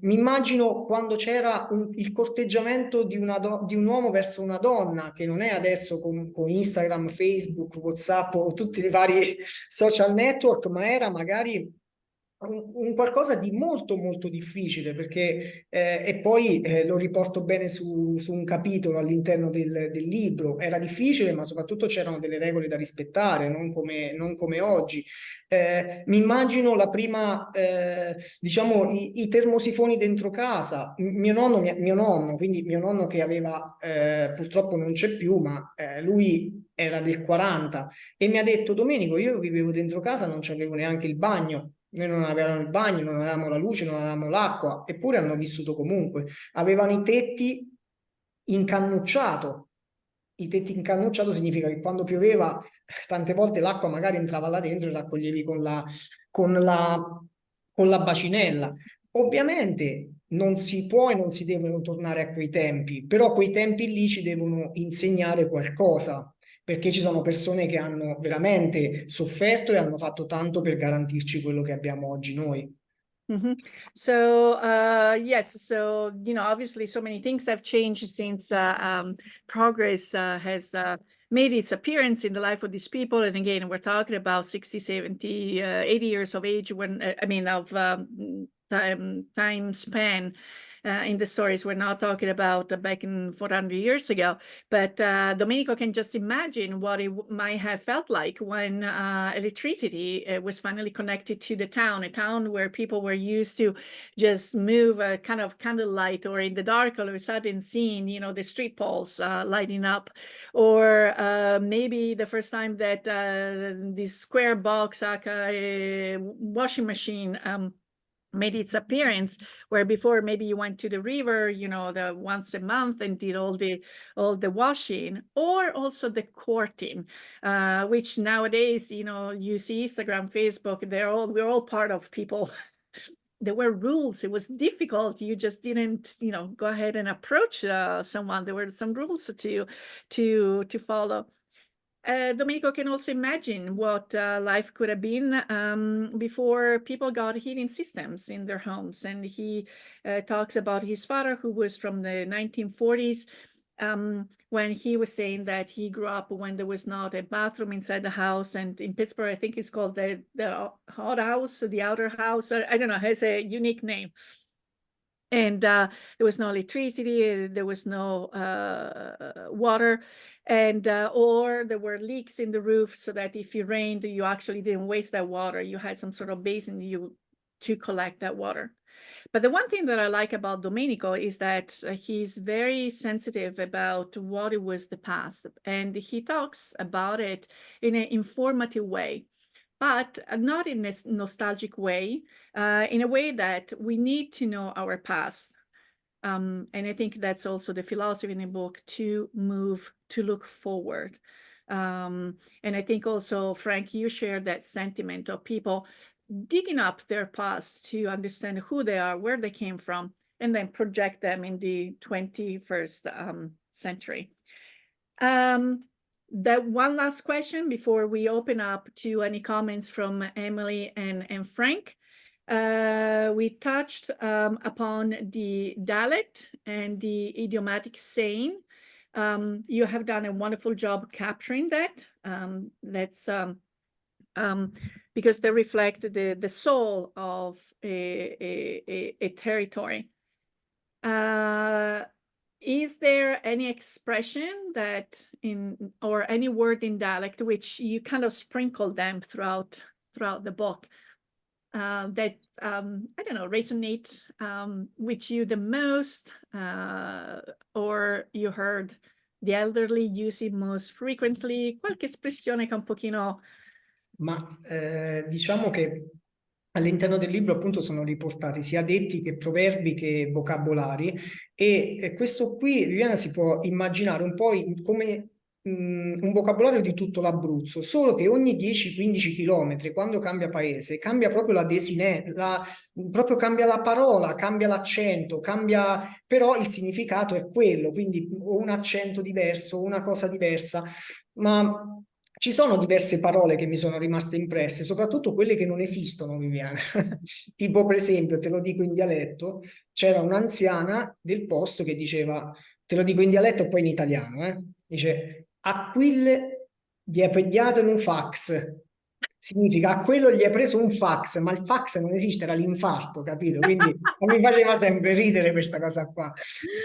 Mi immagino quando c'era il corteggiamento di un uomo verso una donna, che non è adesso con Instagram, Facebook, WhatsApp o tutti i vari social network, ma era magari un qualcosa di molto molto difficile perché e poi lo riporto bene su un capitolo all'interno del libro. Era difficile, ma soprattutto c'erano delle regole da rispettare, non come oggi. Mi immagino la prima, diciamo, i termosifoni dentro casa. Mio nonno, quindi mio nonno che aveva, purtroppo non c'è più, ma lui era del 40 e mi ha detto: Domenico, io vivevo dentro casa, non c'avevo neanche il bagno. Noi non avevamo il bagno, non avevamo la luce, non avevamo l'acqua, eppure hanno vissuto comunque. Avevano i tetti in cannucciato. I tetti in cannucciato significa che quando pioveva, tante volte l'acqua magari entrava là dentro e la raccoglievi con la bacinella. Ovviamente non si può e non si devono tornare a quei tempi, però quei tempi lì ci devono insegnare qualcosa, perché ci sono persone che hanno veramente sofferto e hanno fatto tanto per garantirci quello che abbiamo oggi noi. Mm-hmm. So, yes, so, obviously so many things have changed since progress has made its appearance in the life of these people. And again, we're talking about 60, 70, 80 years of age when, of time span. In the stories, we're not talking about back in 400 years ago, but Domenico can just imagine what it might have felt like when electricity was finally connected to the town, a town where people were used to just move a kind of candlelight, or in the dark all of a sudden seeing, the street poles lighting up, or maybe the first time that this square box, like a washing machine, made its appearance, where before maybe you went to the river, the once a month and did all the washing, or also the courting, which nowadays, you see Instagram, Facebook, we're all part of people. There were rules. It was difficult. You just didn't, go ahead and approach someone. There were some rules to follow. Domenico can also imagine what life could have been before people got heating systems in their homes. And he talks about his father, who was from the 1940s, when he was saying that he grew up when there was not a bathroom inside the house. And in Pittsburgh, I think it's called the hot house, or the outer house. I don't know, it has a unique name. And there was no electricity, there was no water, and or there were leaks in the roof, so that if it rained, you actually didn't waste that water. You had some sort of basin to collect that water. But the one thing that I like about Domenico is that he's very sensitive about what it was the past, and he talks about it in an informative way, but not in this nostalgic way, in a way that we need to know our past. And I think that's also the philosophy in the book, to look forward. And I think also, Frank, you shared that sentiment of people digging up their past to understand who they are, where they came from, and then project them in the 21st century. That one last question before we open up to any comments from Emily and Frank. We touched upon the dialect and the idiomatic saying. You have done a wonderful job capturing that. That's because they reflect the soul of a territory. Is there any expression that or any word in dialect which you kind of sprinkle them throughout the book that I don't know, resonate with you the most, or you heard the elderly use it most frequently? Qualche espressione che un pochino... Ma diciamo che all'interno del libro appunto sono riportati sia detti che proverbi che vocabolari e questo qui, Viviana, si può immaginare un po' come un vocabolario di tutto l'Abruzzo, solo che ogni 10-15 chilometri, quando cambia paese, cambia proprio la desinenza, proprio cambia la parola, cambia l'accento, cambia, però il significato è quello, quindi o un accento diverso, una cosa diversa, ma ci sono diverse parole che mi sono rimaste impresse, soprattutto quelle che non esistono, Viviana. Tipo, per esempio, te lo dico in dialetto, c'era un'anziana del posto che diceva, te lo dico in dialetto e poi in italiano, dice, a quelle gli è pigliato un fax. Significa, a quello gli è preso un fax, ma il fax non esiste, era l'infarto, capito? Quindi mi faceva sempre ridere questa cosa qua.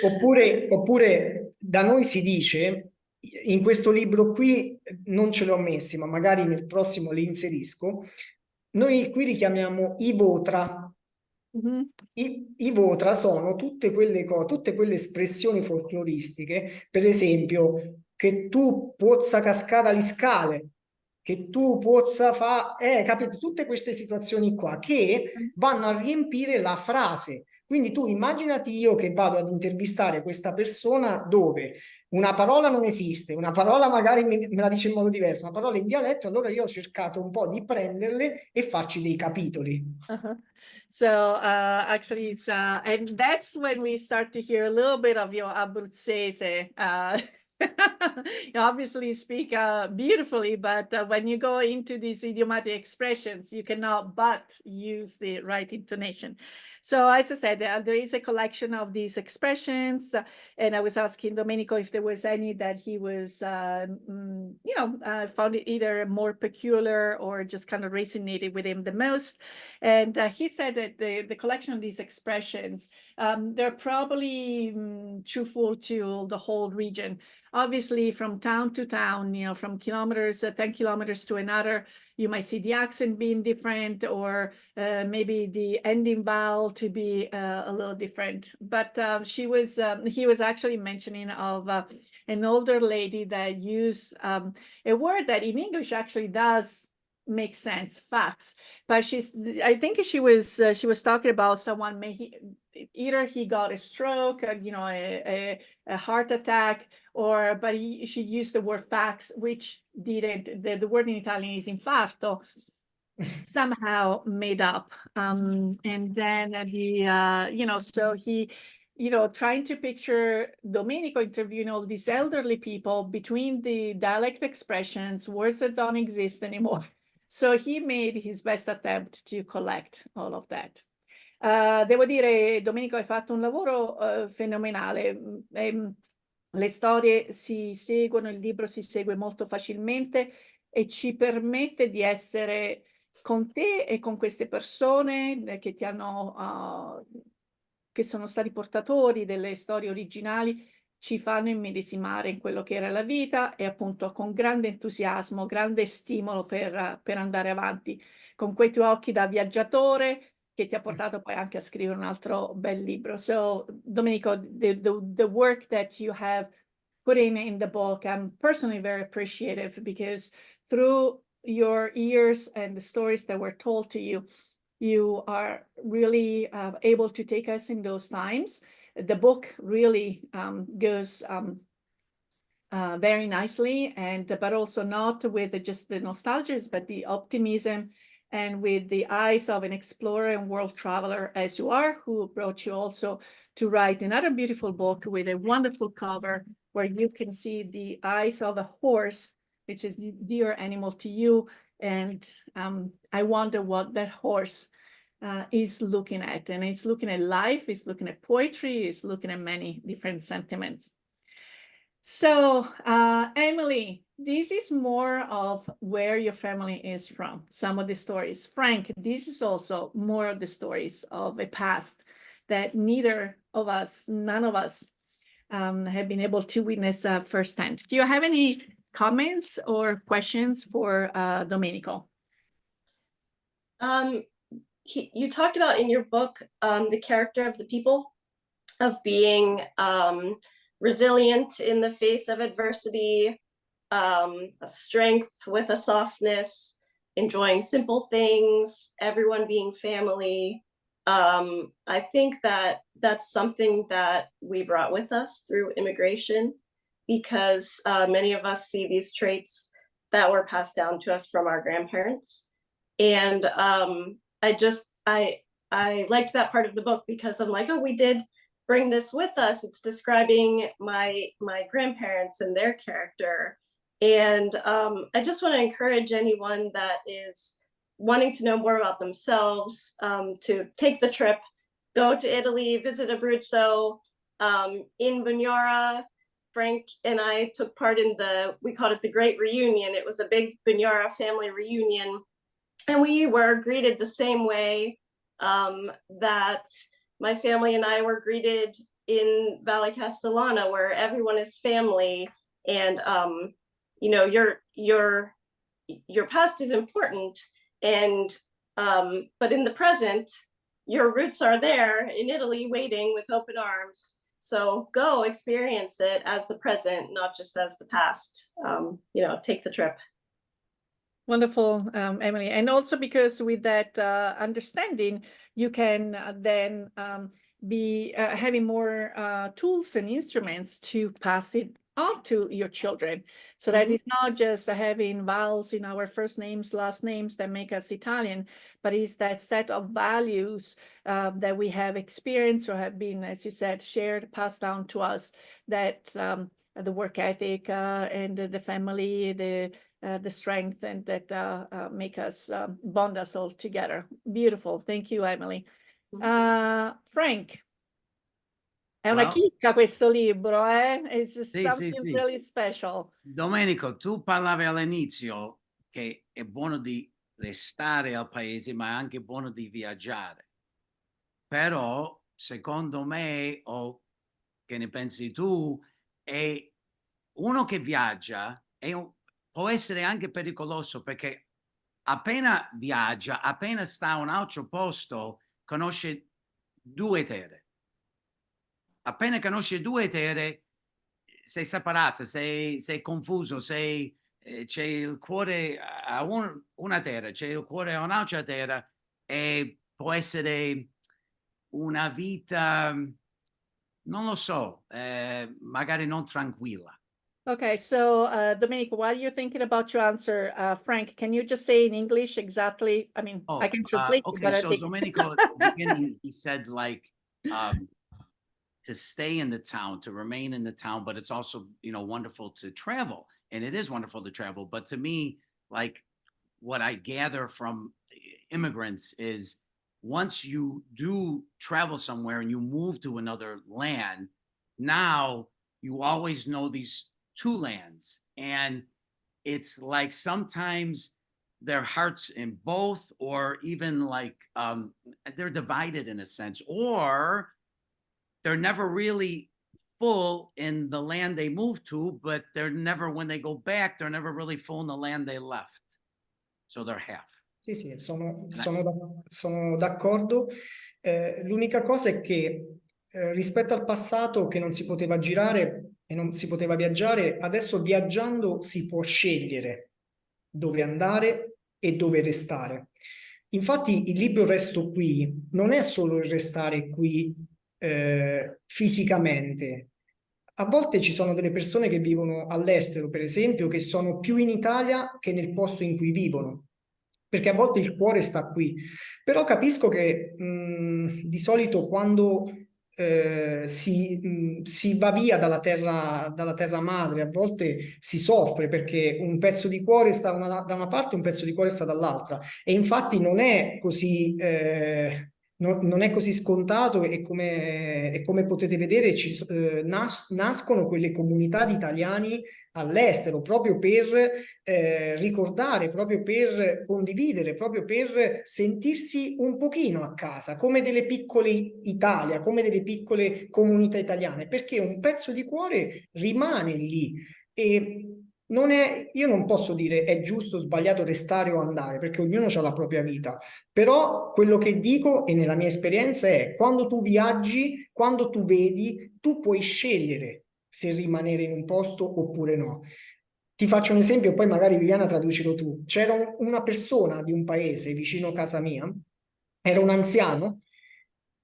Oppure da noi si dice, in questo libro qui non ce l'ho messi, ma magari nel prossimo li inserisco, noi qui li chiamiamo i votra. I votra sono tutte quelle espressioni folcloristiche, per esempio, che tu pozza cascata le scale, che tu pozza fa, capito? Tutte queste situazioni qua che vanno a riempire la frase. Quindi tu immaginati io che vado ad intervistare questa persona dove una parola non esiste, una parola magari me la dice in modo diverso, una parola in dialetto, allora io ho cercato un po' di prenderle e farci dei capitoli. So actually it's and that's when we start to hear a little bit of your Abruzzese. You obviously speak beautifully, but when you go into these idiomatic expressions, you cannot but use the right intonation. So as I said, there is a collection of these expressions, and I was asking Domenico if there was any that he was, found it either more peculiar or just kind of resonated with him the most. And he said that the collection of these expressions, they're probably truthful to the whole region. Obviously, from town to town, from 10 kilometers to another, you might see the accent being different, or maybe the ending vowel to be a little different. But he was actually mentioning of an older lady that used a word that in English actually does make sense, fax. But I think she was talking about someone either he got a stroke, a heart attack, but she used the word fax, which didn't, the word in Italian is infarto, somehow made up. And then so he, trying to picture Domenico interviewing all these elderly people between the dialect expressions, words that don't exist anymore. So he made his best attempt to collect all of that. Devo dire, Domenico, hai fatto un lavoro fenomenale. Le storie si seguono, il libro si segue molto facilmente e ci permette di essere con te e con queste persone che che sono stati portatori delle storie originali, ci fanno immedesimare in quello che era la vita e appunto con grande entusiasmo, grande stimolo per andare avanti con quei tuoi occhi da viaggiatore che ti ha portato poi anche a scrivere un altro bel libro. So Domenico, the work that you have put in the book, I'm personally very appreciative, because through your ears and the stories that were told to you, you are really able to take us in those times. The book really goes very nicely, but also not with just the nostalgia, but the optimism, and with the eyes of an explorer and world traveler as you are, who brought you also to write another beautiful book with a wonderful cover where you can see the eyes of a horse, which is the dear animal to you. And I wonder what that horse is looking at. And it's looking at life, it's looking at poetry, it's looking at many different sentiments. So, Emily, this is more of where your family is from, some of the stories. Frank, this is also more of the stories of a past that neither of us, none of us, have been able to witness firsthand. Do you have any comments or questions for Domenico? You talked about in your book the character of the people, of being resilient in the face of adversity, a strength with a softness, enjoying simple things, everyone being family. I think that that's something that we brought with us through immigration, because many of us see these traits that were passed down to us from our grandparents. And I liked that part of the book, because I'm like, oh, we did bring this with us. It's describing my grandparents and their character. And I just want to encourage anyone that is wanting to know more about themselves to take the trip, go to Italy, visit Abruzzo. In Bugnara, Frank and I took part in we called it the Great Reunion. It was a big Bugnara family reunion. And we were greeted the same way that my family and I were greeted in Valle Castellana, where everyone is family. And you know, your past is important, and but in the present, your roots are there in Italy waiting with open arms. So go experience it as the present, not just as the past. You know, take the trip. Wonderful, Emily. And also because with that understanding, you can then be having more tools and instruments to pass it on to your children. So that it's not just having vowels in our first names, last names that make us Italian, but it's that set of values that we have experienced or have been, as you said, shared, passed down to us, that the work ethic and the family, the strength, and that make us bond us all together. Beautiful. Thank you, Emily. Frank, è una chicca questo libro, eh? It's just something really special. Domenico, tu parlavi all'inizio che è buono di restare al paese, ma è anche buono di viaggiare. Però, secondo me, o che ne pensi tu, è uno che viaggia può essere anche pericoloso, perché appena viaggia, appena sta a un altro posto, conosce due terre. Appena conosci due terre, sei separata, sei confuso, c'è il cuore a una terra, c'è il cuore a un'altra terra, e può essere una vita, non lo so, magari non tranquilla. Okay, so Domenico, while you're thinking about your answer, Frank, can you just say in English exactly? I mean, I can translate. Okay, so Domenico, at the beginning, he said like to stay in the town, to remain in the town, but it's also, you know, wonderful to travel, and it is wonderful to travel. But to me, like what I gather from immigrants is once you do travel somewhere and you move to another land, now you always know these two lands, and it's like sometimes their hearts in both, or even like they're divided in a sense, or they're never really full in the land they moved to, but they're never, when they go back, they're never really full in the land they left. So they're half. Sì, sono d'accordo. L'unica cosa è che rispetto al passato, che non si poteva girare e non si poteva viaggiare, adesso viaggiando si può scegliere dove andare e dove restare. Infatti il libro Resto Qui non è solo il restare qui fisicamente. A volte ci sono delle persone che vivono all'estero, per esempio, che sono più in Italia che nel posto in cui vivono, perché a volte il cuore sta qui. Però capisco che di solito quando si va via dalla terra madre, a volte si soffre, perché un pezzo di cuore sta da una parte e un pezzo di cuore sta dall'altra. E infatti non è così... non è così scontato, e come potete vedere nascono quelle comunità di italiani all'estero, proprio per ricordare, proprio per condividere, proprio per sentirsi un pochino a casa, come delle piccole Italia, come delle piccole comunità italiane, perché un pezzo di cuore rimane lì. E io non posso dire è giusto o sbagliato restare o andare, perché ognuno ha la propria vita. Però quello che dico, e nella mia esperienza, è quando tu viaggi, quando tu vedi, tu puoi scegliere se rimanere in un posto oppure no. Ti faccio un esempio, poi magari Viviana traducilo tu. C'era una persona di un paese vicino a casa mia, era un anziano,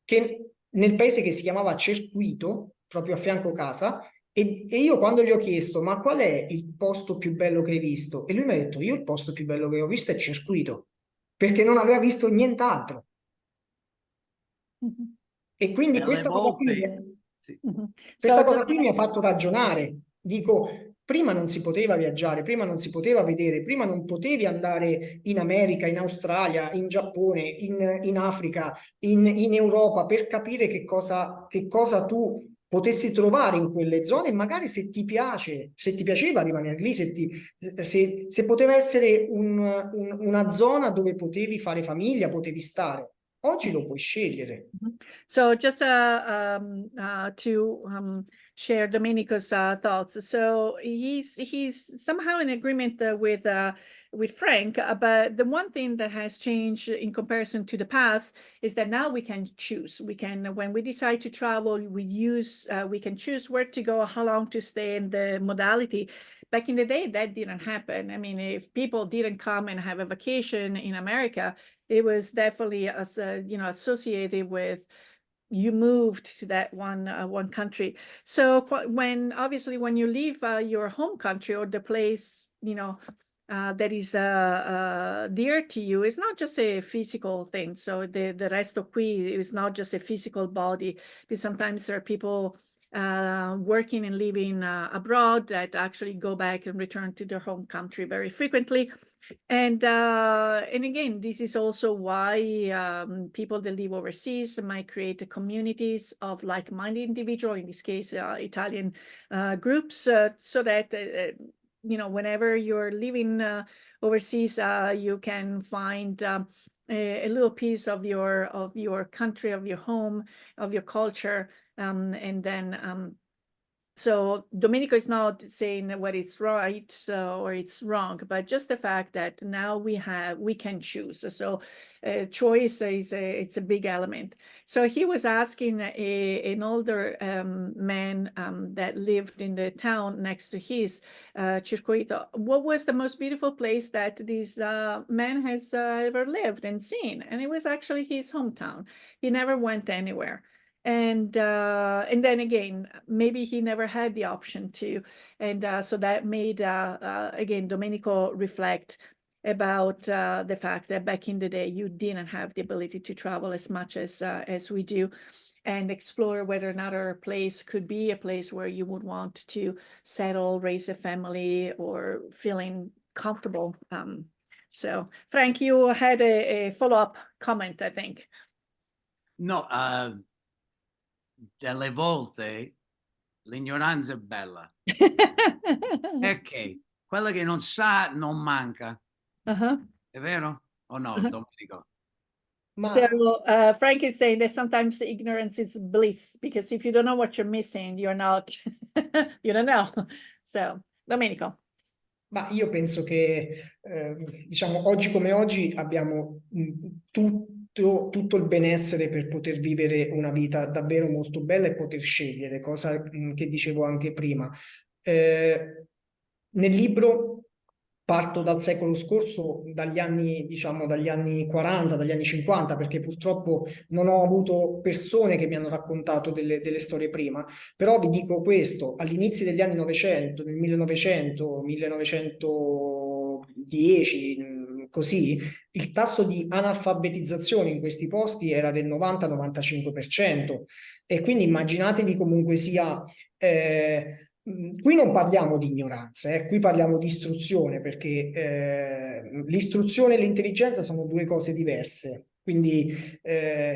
che nel paese che si chiamava Cerquito, proprio a fianco casa, e io quando gli ho chiesto, ma qual è il posto più bello che hai visto? E lui mi ha detto, io il posto più bello che ho visto è Cerquito, perché non aveva visto nient'altro. Mhm. E quindi E alle volte, sì. questa So cosa qui mi ha fatto ragionare. Dico, prima non si poteva viaggiare, prima non si poteva vedere, prima non potevi andare in America, in Australia, in Giappone, in Africa, in Europa per capire che cosa tu potessi trovare in quelle zone e magari se ti piace, se ti piaceva rimanere lì, se poteva essere una zona dove potevi fare famiglia, potevi stare. Oggi lo puoi scegliere. So just to share Domenico's thoughts. So he's somehow in agreement with Frank, but the one thing that has changed in comparison to the past is that now we can choose. We can, when we decide to travel, we can choose where to go, how long to stay, and the modality. Back in the day, that didn't happen. I mean, if people didn't come and have a vacation in America, it was definitely associated with you moved to that one country. So when you leave your home country or the place that is dear to you, it's not just a physical thing. So the resto qui is not just a physical body, because sometimes there are people working and living abroad that actually go back and return to their home country very frequently. And again, this is also why people that live overseas might create communities of like-minded individuals, in this case, Italian groups, so that whenever you're living overseas, you can find a little piece of your country, of your home, of your culture, and then. So Domenico is not saying what is right or it's wrong, but just the fact that now we can choose. So choice it's a big element. So he was asking an older man that lived in the town next to his Circuito, what was the most beautiful place that this man has ever lived and seen? And it was actually his hometown. He never went anywhere. And then again, maybe he never had the option to, and so that made again Domenico reflect about the fact that back in the day you didn't have the ability to travel as much as we do, and explore whether another place could be a place where you would want to settle, raise a family, or feeling comfortable. So Frank, you had a follow-up comment, I think. No, delle volte l'ignoranza è bella. Ok, quello che non sa non manca. È vero o no, Domenico? So Frank is saying that sometimes ignorance is bliss, because if you don't know what you're missing, you're not, you don't know. So, Domenico. Ma io penso che, diciamo, oggi come oggi abbiamo tutto il benessere per poter vivere una vita davvero molto bella e poter scegliere, cosa che dicevo anche prima. Nel libro parto dal secolo scorso, dagli anni 40, dagli anni 50, perché purtroppo non ho avuto persone che mi hanno raccontato delle storie prima, però vi dico questo, all'inizio degli anni 900, nel 1900, 1910, così, il tasso di analfabetizzazione in questi posti era del 90-95%, e quindi immaginatevi comunque sia... qui non parliamo di ignoranza, qui parliamo di istruzione, perché l'istruzione e l'intelligenza sono due cose diverse. Quindi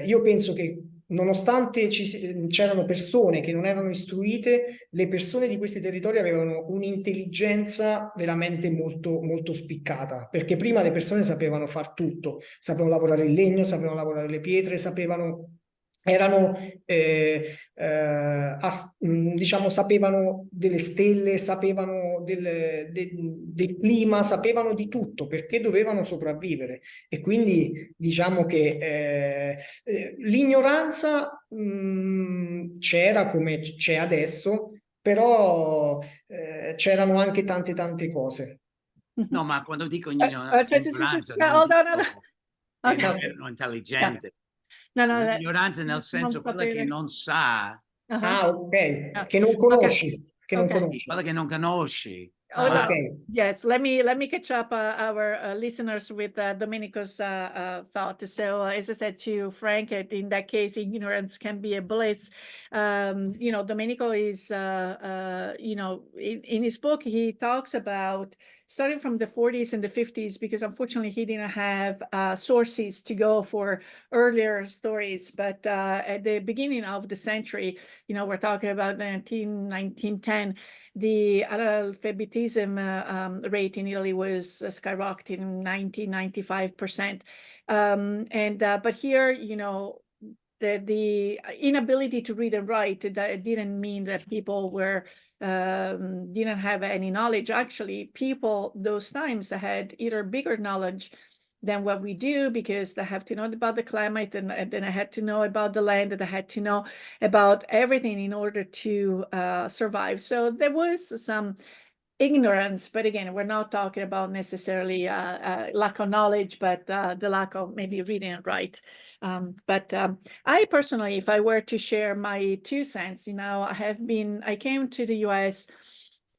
io penso che nonostante c'erano persone che non erano istruite, le persone di questi territori avevano un'intelligenza veramente molto, molto spiccata, perché prima le persone sapevano far tutto, sapevano lavorare il legno, sapevano lavorare le pietre, erano, diciamo, sapevano delle stelle, sapevano del clima, sapevano di tutto perché dovevano sopravvivere. E quindi diciamo che l'ignoranza c'era come c'è adesso, però c'erano anche tante tante cose. No, ma quando dico ignoranza Yeah, non hold on, hold on. dico che non Okay. erano intelligenti. No, no, L'ignoranza nel non senso quella che sapere. non sa, Uh-huh. Ok, Yeah. che non Okay. conosci, che non Okay. conosci. quella che non conosci. Hold Ok. on. Yes, let me catch up our listeners with Domenico's thought. So, as I said to Frank, in that case, ignorance can be a bliss. You know, Domenico is, you know, in his book, he talks about starting from the 40s and the 50s, because unfortunately he didn't have sources to go for earlier stories. But at the beginning of the century, you know, we're talking about 1910, the analphabetism rate in Italy was skyrocketing, 95%. But here, you know, the inability to read and write, that didn't mean that people were didn't have any knowledge. Actually, people those times had either bigger knowledge than what we do, because they have to know about the climate, and then I had to know about the land, and I had to know about everything in order to survive. So there was some ignorance, but again, we're not talking about necessarily lack of knowledge, but the lack of maybe reading and write. I personally, if I were to share my 2 cents, you know, I came to the US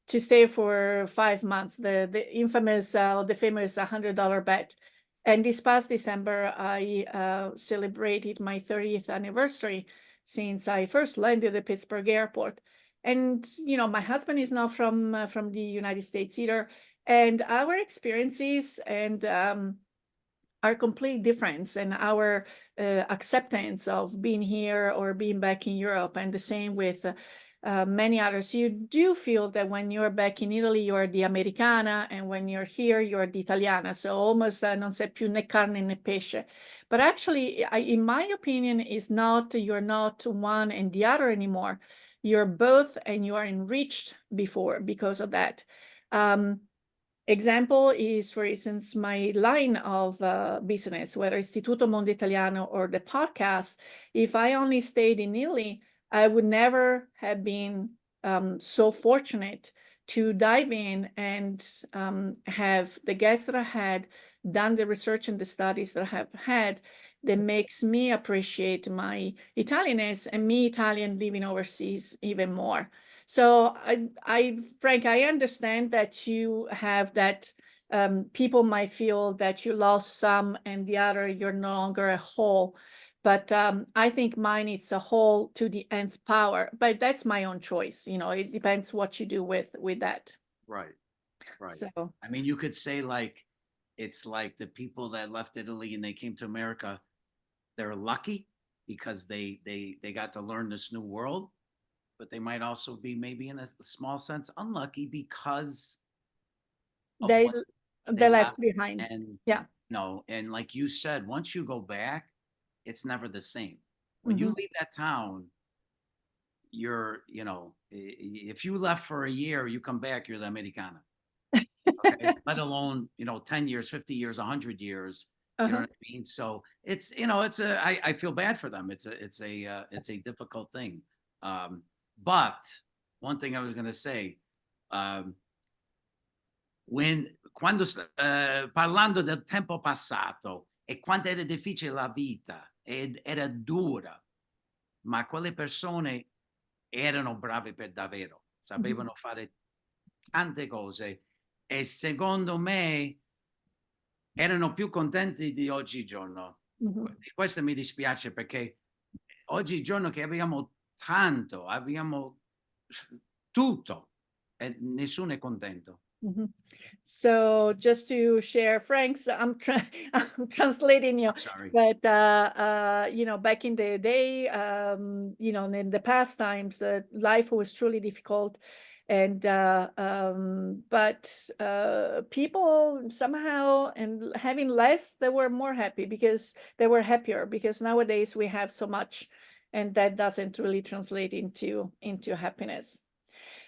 to stay for 5 months, the famous $100 bet. And this past December, I celebrated my 30th anniversary since I first landed at Pittsburgh Airport. And, you know, my husband is not from the United States either. And our experiences and are completely different, and our acceptance of being here or being back in Europe, and the same with many others. You do feel that when you're back in Italy, you're the Americana, and when you're here, you're the Italiana. So almost non c'è più né carne né pesce. But actually, in my opinion, you're not one and the other anymore. You're both, and you are enriched because of that. Example is, for instance, my line of business, whether Istituto Mondo Italiano or the podcast. If I only stayed in Italy, I would never have been so fortunate to dive in and have the guests that I had, done the research and the studies that I have had, that makes me appreciate my Italianness, and me Italian living overseas even more. So Frank, I understand that you have that people might feel that you lost some and the other, you're no longer a whole. But I think mine is a whole to the nth power. But that's my own choice. You know, it depends what you do with that. Right, right. So I mean, you could say like, it's like the people that left Italy and they came to America, they're lucky because they got to learn this new world. But they might also be, maybe in a small sense, unlucky because of they what they left behind. And Yeah. no, and like you said, once you go back, it's never the same. When you leave that town, you're, you know, if you left for a year, you come back, you're the Americana. Okay? Let alone, you know, 10 years, 50 years, 100 years. You know what I mean? So it's, you know, I feel bad for them. It's a difficult thing. But one thing I was going to say, quando parlando del tempo passato e quanto era difficile la vita ed era dura, ma quelle persone erano brave per davvero, sapevano fare tante cose e secondo me erano più contenti di oggigiorno. Di questo mi dispiace, perché oggigiorno che abbiamo tanto, abbiamo tutto e nessuno è contento. Mhm. So just to share, Frank's, I'm translating you, Sorry. but back in the day, in the past times, life was truly difficult, and but people somehow, and having less, they were more happy because they were happier, because nowadays we have so much, and that doesn't really translate into happiness.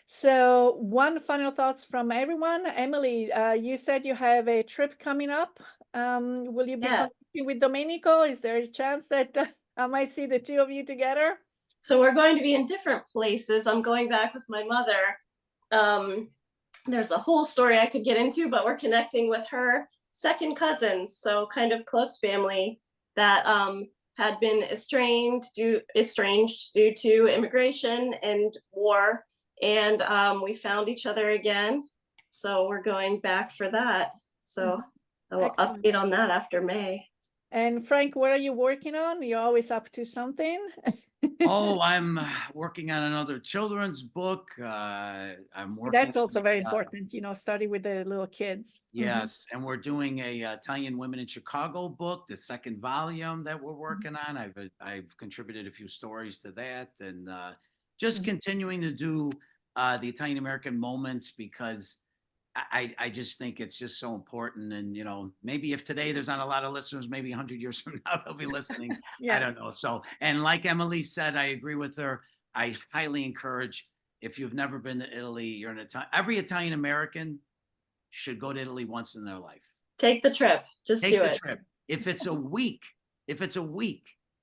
So one final thoughts from everyone. Emily, you said you have a trip coming up. Will you be Yeah. connecting with Domenico? Is there a chance that I might see the two of you together? So we're going to be in different places. I'm going back with my mother. There's a whole story I could get into, but we're connecting with her second cousins, so kind of close family that had been estranged due to immigration and war, and we found each other again. So we're going back for that. So I will Excellent. update on that after May. And Frank, what are you working on? You're always up to something. Oh, I'm working on another children's book. I'm working. That's also very important, study with the little kids. Yes, and we're doing a Italian Women in Chicago book, the second volume that we're working on. I've contributed a few stories to that, and just continuing to do the Italian American moments, because I just think it's just so important. And maybe if today there's not a lot of listeners, maybe 100 years from now they'll be listening. Yeah. I don't know. So, and like Emily said, I agree with her. I highly encourage, if you've never been to Italy, you're an every Italian American should go to Italy once in their life. Take the trip. Just Take do the it. trip. If it's a week,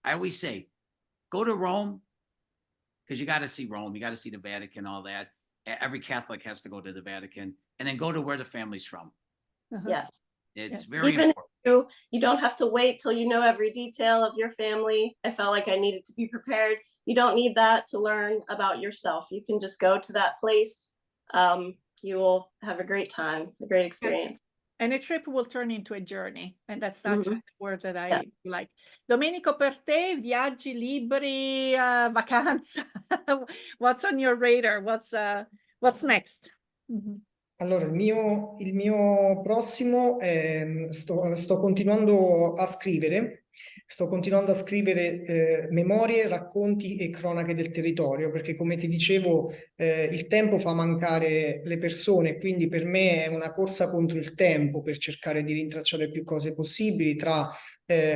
I always say, go to Rome, because you got to see Rome. You got to see the Vatican, all that. Every Catholic has to go to the Vatican, and then go to where the family's from. Yes. It's very Even important. if you don't have to wait till you know every detail of your family. I felt like I needed to be prepared. You don't need that to learn about yourself. You can just go to that place. You will have a great time, a great experience. And a trip will turn into a journey. And that's actually the word that I Yeah. like. Domenico, per te, viaggi, libri, vacanza. What's on your radar? What's next? Allora, il mio prossimo, sto continuando a scrivere, memorie, racconti e cronache del territorio, perché come ti dicevo, il tempo fa mancare le persone, quindi per me è una corsa contro il tempo per cercare di rintracciare più cose possibili tra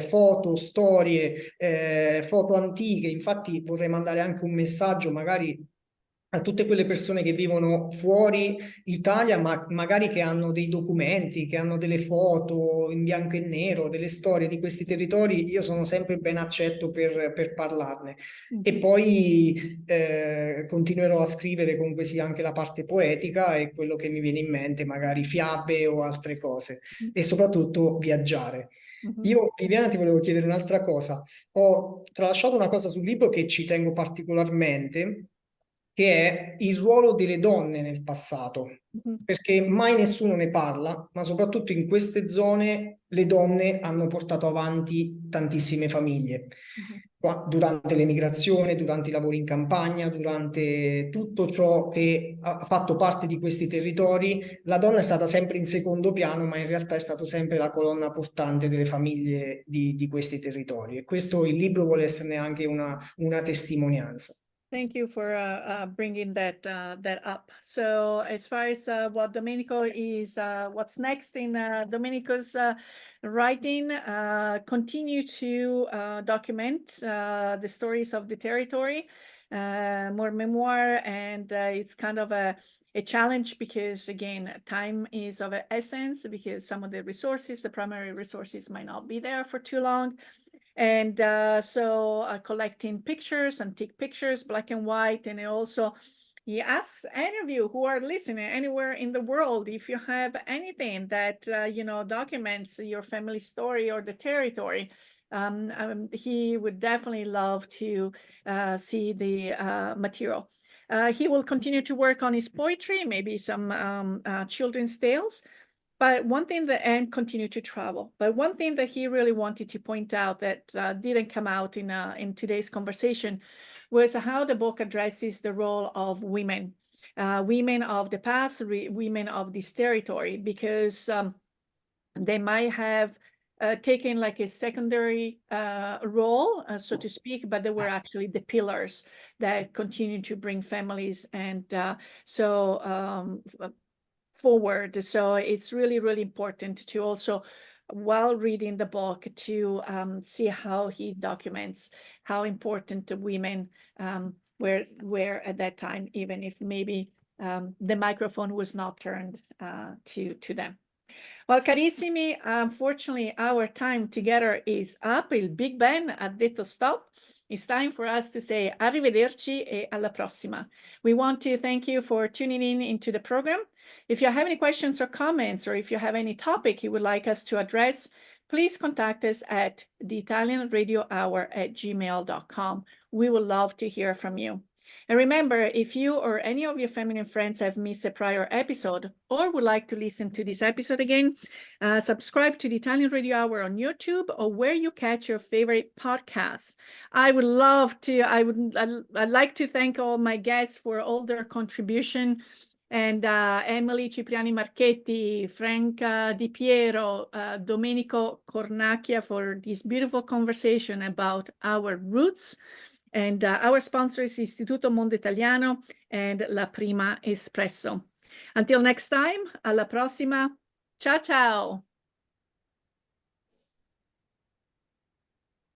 foto, storie, foto antiche. Infatti vorrei mandare anche un messaggio magari a tutte quelle persone che vivono fuori Italia, ma magari che hanno dei documenti, che hanno delle foto in bianco e nero, delle storie di questi territori. Io sono sempre ben accetto per parlarne. E poi continuerò a scrivere comunque sia anche la parte poetica e quello che mi viene in mente, magari fiabe o altre cose, e soprattutto viaggiare. Io, Viviana, ti volevo chiedere un'altra cosa. Ho tralasciato una cosa sul libro che ci tengo particolarmente, che è il ruolo delle donne nel passato, perché mai nessuno ne parla, ma soprattutto in queste zone le donne hanno portato avanti tantissime famiglie. Durante l'emigrazione, durante i lavori in campagna, durante tutto ciò che ha fatto parte di questi territori, la donna è stata sempre in secondo piano, ma in realtà è stata sempre la colonna portante delle famiglie di questi territori. E questo il libro vuole esserne anche una testimonianza. Thank you for bringing that up. So as far as what Domenico is, what's next in Domenico's writing, continue to document the stories of the territory, more memoir, and it's kind of a challenge because, again, time is of essence, because some of the resources, the primary resources, might not be there for too long. And so collecting pictures, antique pictures, black and white. And also he asks any of you who are listening anywhere in the world, if you have anything that, documents your family story or the territory, he would definitely love to see the material. He will continue to work on his poetry, maybe some children's tales. But one thing and continue to travel. But one thing that he really wanted to point out that didn't come out in today's conversation was how the book addresses the role of women. women of the past, women of this territory, because they might have taken like a secondary role, so to speak, but they were actually the pillars that continue to bring families and forward. So it's really, really important to also, while reading the book, to see how he documents how important the women were at that time, even if maybe the microphone was not turned to them. Well, carissimi, unfortunately, our time together is up. Il Big Ben ha detto stop. It's time for us to say arrivederci e alla prossima. We want to thank you for tuning in into the program. If you have any questions or comments, or if you have any topic you would like us to address, please contact us at theitalianradiohour@gmail.com. We would love to hear from you. And remember, if you or any of your family and friends have missed a prior episode or would like to listen to this episode again, subscribe to the Italian Radio Hour on YouTube or where you catch your favorite podcasts. I'd like to thank all my guests for all their contribution, and Emily Cipriani Marchetti, Frankie D, Piero, Domenico Cornacchia for this beautiful conversation about our roots. And our sponsor is Istituto Mondo Italiano and La Prima Espresso. Until next time, alla prossima. Ciao, ciao.